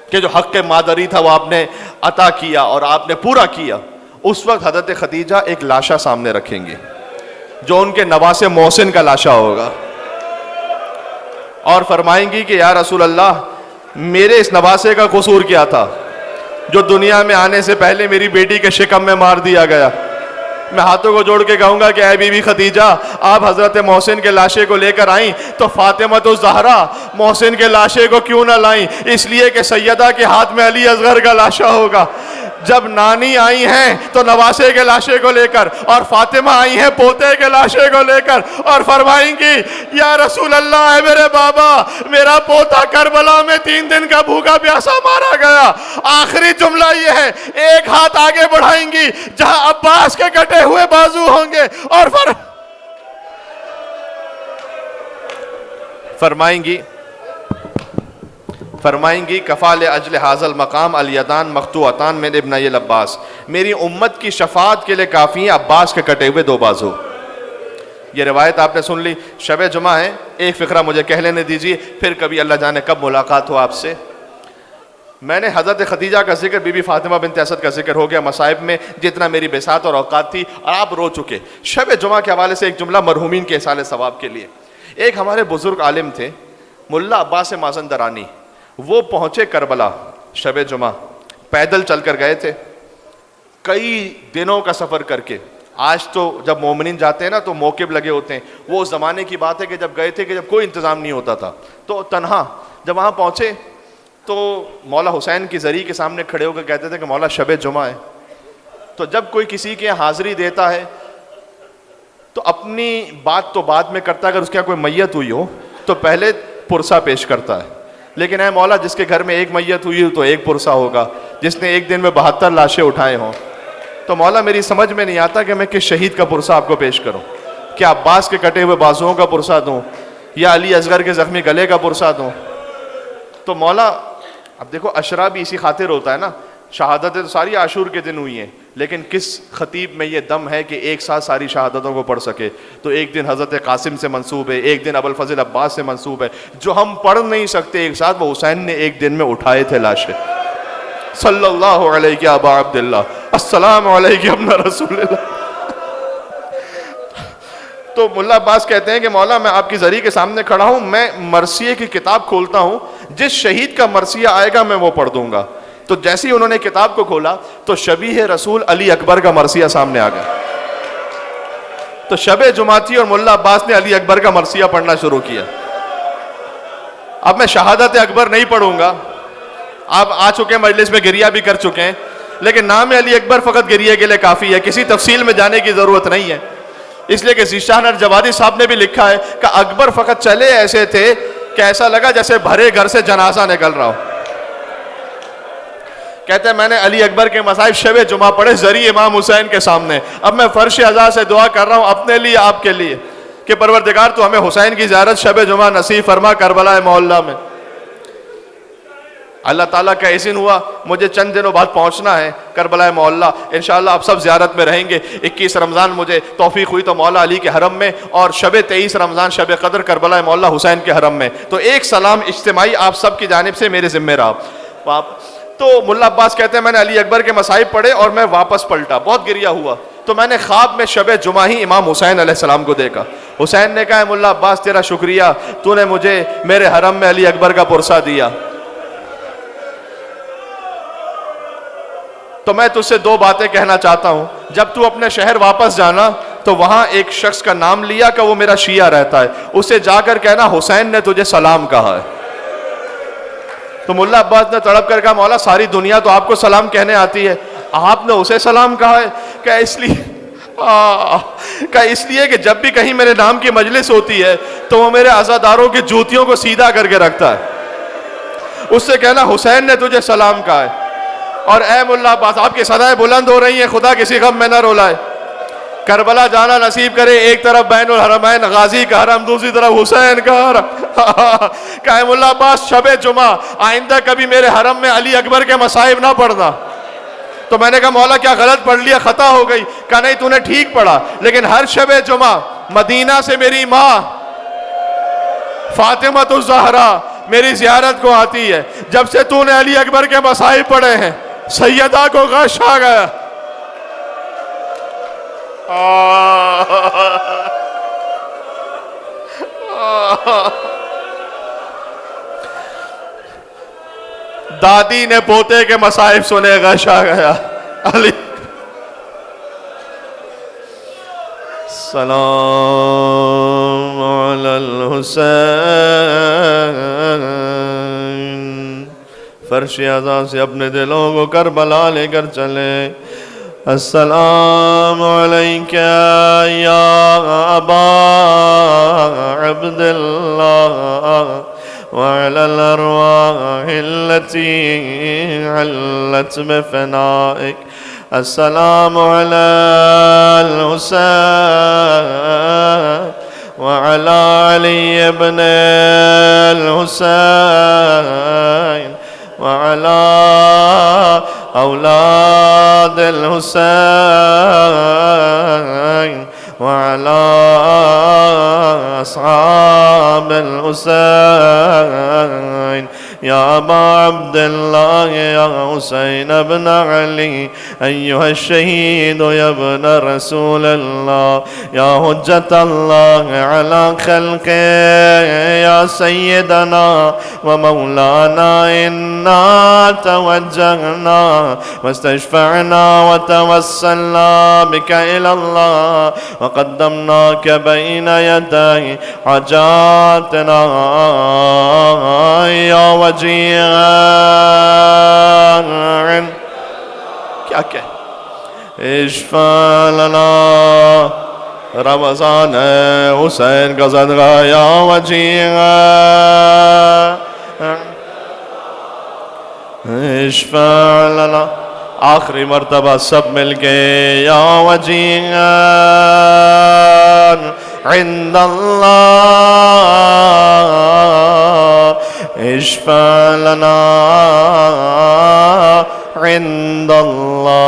کہ جو حق مادری تھا وہ آپ نے عطا کیا اور آپ نے پورا کیا۔ اس وقت حضرت خدیجہ ایک لاشا سامنے رکھیں گے جو ان کے نواسے محسن کا لاشا ہوگا، اور فرمائیں گی کہ یا رسول اللہ، میرے اس نواسے کا قصور کیا تھا جو دنیا میں آنے سے پہلے میری بیٹی کے شکم میں مار دیا گیا؟ میں ہاتھوں کو جوڑ کے کہوں گا کہ اے بی بی خدیجہ، آپ حضرت محسن کے لاشے کو لے کر آئیں تو فاطمہ الزہرا محسن کے لاشے کو کیوں نہ لائیں؟ اس لیے کہ سیدہ کے ہاتھ میں علی اصغر کا لاشا ہوگا۔ جب نانی آئی ہیں تو نواسے کے لاشے کو لے کر، اور فاطمہ آئی ہیں پوتے کے لاشے کو لے کر، اور فرمائیں گی یا رسول اللہ، اے میرے بابا، میرا پوتا کربلا میں 3 دن کا بھوکا پیاسا مارا گیا۔ آخری جملہ یہ ہے، ایک ہاتھ آگے بڑھائیں گی جہاں عباس کے کٹے ہوئے بازو ہوں گے، اور فرمائیں گی کفال اجل حاضل مقام الیدان مقطوعتان من ابن العباس، میری امت کی شفاعت کے لیے کافی ہیں عباس کے کٹے ہوئے 2 بازو۔ یہ روایت آپ نے سن لی۔ شب جمعہ ہے، ایک فقرہ مجھے کہہ لینے دیجیے، پھر کبھی اللہ جانے کب ملاقات ہو آپ سے۔ میں نے حضرت خدیجہ کا ذکر، بی بی فاطمہ بنت اسد کا ذکر ہو گیا مصائب میں، جتنا میری بساط اور اوقات تھی، اور آپ رو چکے۔ شب جمعہ کے حوالے سے ایک جملہ مرحومین کے احصال ثواب کے لیے۔ ایک ہمارے بزرگ عالم تھے ملا عباس مازندرانی، وہ پہنچے کربلا شب جمعہ، پیدل چل کر گئے تھے کئی دنوں کا سفر کر کے۔ آج تو جب مومنین جاتے ہیں نا تو موقب لگے ہوتے ہیں، وہ اس زمانے کی بات ہے کہ جب گئے تھے کہ جب کوئی انتظام نہیں ہوتا تھا، تو تنہا جب وہاں پہنچے تو مولا حسین کی زری کے سامنے کھڑے ہو کر کہتے تھے کہ مولا شب جمعہ ہے۔ تو جب کوئی کسی کے حاضری دیتا ہے تو اپنی بات تو بعد میں کرتا ہے، اگر اس کے یہاں کوئی میت ہوئی ہو تو پہلے پرسہ پیش کرتا ہے، لیکن اے مولا جس کے گھر میں ایک میت ہوئی ہو تو ایک پرسہ ہوگا، جس نے ایک دن میں 72 لاشیں اٹھائے ہوں۔ تو مولا میری سمجھ میں نہیں آتا کہ میں کس شہید کا پرسہ آپ کو پیش کروں، کیا عباس کے کٹے ہوئے بازوؤں کا پرسہ دوں یا علی اصغر کے زخمی گلے کا پرسہ دوں؟ تو مولا، اب دیکھو عشرہ بھی اسی خاطر ہوتا ہے نا، شہادتیں تو ساری عاشور کے دن ہوئی ہیں، لیکن کس خطیب میں یہ دم ہے کہ ایک ساتھ ساری شہادتوں کو پڑھ سکے؟ تو ایک دن حضرت قاسم سے منسوب ہے، ایک دن ابوالفضل عباس سے منسوب ہے، جو ہم پڑھ نہیں سکتے ایک ساتھ، وہ حسین نے ایک دن میں اٹھائے تھے لاشیں۔ صلی اللہ علیہ ابا عبداللہ، السلام علیہ ابن رسول اللہ۔ تو ملا عباس کہتے ہیں کہ مولا میں آپ کی زری کے سامنے کھڑا ہوں، میں مرثیے کی کتاب کھولتا ہوں، جس شہید کا مرثیہ آئے گا میں وہ پڑھ دوں گا۔ تو جیسے ہی انہوں نے کتاب کو کھولا تو شبیہ رسول علی اکبر کا مرثیہ سامنے آ گیا۔ تو شب جمعہ تھی اور ملا عباس نے علی اکبر کا مرثیہ پڑھنا شروع کیا۔ اب میں شہادت اکبر نہیں پڑھوں گا، آپ آ چکے مجلس میں، گریہ بھی کر چکے ہیں، لیکن نام علی اکبر فقط گریہ کے لیے کافی ہے، کسی تفصیل میں جانے کی ضرورت نہیں ہے۔ اس لیے کہ ذیشان الجوادی صاحب نے بھی لکھا ہے کہ اکبر فقط چلے ایسے تھے کہ ایسا لگا جیسے بھرے گھر سے جنازہ نکل رہا ہو۔ کہتے ہیں میں نے علی اکبر کے مصائب شب جمعہ پڑھے زری امام حسین کے سامنے۔ اب میں فرش ازا سے دعا کر رہا ہوں اپنے لیے، آپ کے لیے، کہ پروردگار تو ہمیں حسین کی زیارت شب جمعہ نصیب فرما کربلا معلیٰ میں۔ اللہ تعالیٰ کا اذن ہوا، مجھے چند دنوں بعد پہنچنا ہے کربلا معلیٰ، انشاءاللہ آپ سب زیارت میں رہیں گے۔ 21 رمضان مجھے توفیق ہوئی تو مولا علی کے حرم میں، اور شب 23 رمضان شب قدر کربلا معلیٰ حسین کے حرم میں۔ تو ایک سلام اجتماعی آپ سب کی جانب سے میرے ذمہ رہا۔ تو ملا عباس کہتے ہیں میں نے علی اکبر کے مصائب پڑھے اور میں واپس پلٹا، بہت گریہ ہوا، تو میں نے خواب میں شب جمعہ ہی امام حسین علیہ السلام کو دیکھا۔ حسین نے کہا ملا عباس تیرا شکریہ، تو نے مجھے میرے حرم میں علی اکبر کا پرسہ دیا۔ تو میں تجھ سے 2 باتیں کہنا چاہتا ہوں، جب تو اپنے شہر واپس جانا تو وہاں ایک شخص کا نام لیا کہ وہ میرا شیعہ رہتا ہے، اسے جا کر کہنا حسین نے تجھے سلام کہا ہے۔ تو ملا عباس نے تڑپ کر کہا مولا ساری دنیا تو آپ کو سلام کہنے آتی ہے، آپ نے اسے سلام کہا ہے؟ کہ اس لیے کہ جب بھی کہیں میرے نام کی مجلس ہوتی ہے تو وہ میرے عزاداروں کی جوتیوں کو سیدھا کر کے رکھتا ہے۔ اس سے کہنا حسین نے تجھے سلام کہا ہے۔ اور اے ملا عباس آپ کی صدائیں بلند ہو رہی ہیں، خدا کسی غم میں نہ رولائے، کربلا جانا نصیب کرے، ایک طرف بین الحرمین غازی کا حرم، دوسری طرف حسین کا حرم۔ کہا اے ملا عباس شب جمعہ آئندہ کبھی میرے حرم میں علی اکبر کے مصائب نہ پڑھنا۔ تو میں نے کہا مولا کیا غلط پڑھ لیا، خطا ہو گئی؟ کہا نہیں تو نے ٹھیک پڑھا، لیکن ہر شب جمعہ مدینہ سے میری ماں فاطمہ الزہرا میری زیارت کو آتی ہے، جب سے تو نے علی اکبر کے مصائب پڑھے ہیں سیدہ کو غش آ گیا۔ دادی نے پوتے کے مصائب سنے، غش آ گیا۔ علی سلام علی الحسین، فرش اعزا سے اپنے دلوں کو کربلا لے کر چلے۔ السلام علیک یا ابا عبداللہ وعلی الارواح التي علت بفنائک۔ السلام علی الحسین وعلی علی ابن الحسین وعلی اولاد الحسین وعلی اصحاب الحسین۔ یا ابا عبداللہ یا حسین ابن علی ایہا الشہید یا ابن رسول اللہ یا حجت اللہ علی خلق یا سیدنا و مولانا انا توجہنا واستشفعنا وتوسلنا بک الى اللہ وقدمناک بین یدی حاجاتنا یا وجیعا۔ کیا کہ اشفع لنا رمضان حسین کا صدقہ یا وجیعا، اشفع لنا آخری مرتبہ سب مل کے یا وجیعا عند اللہ، اشفع لنا عند اللہ۔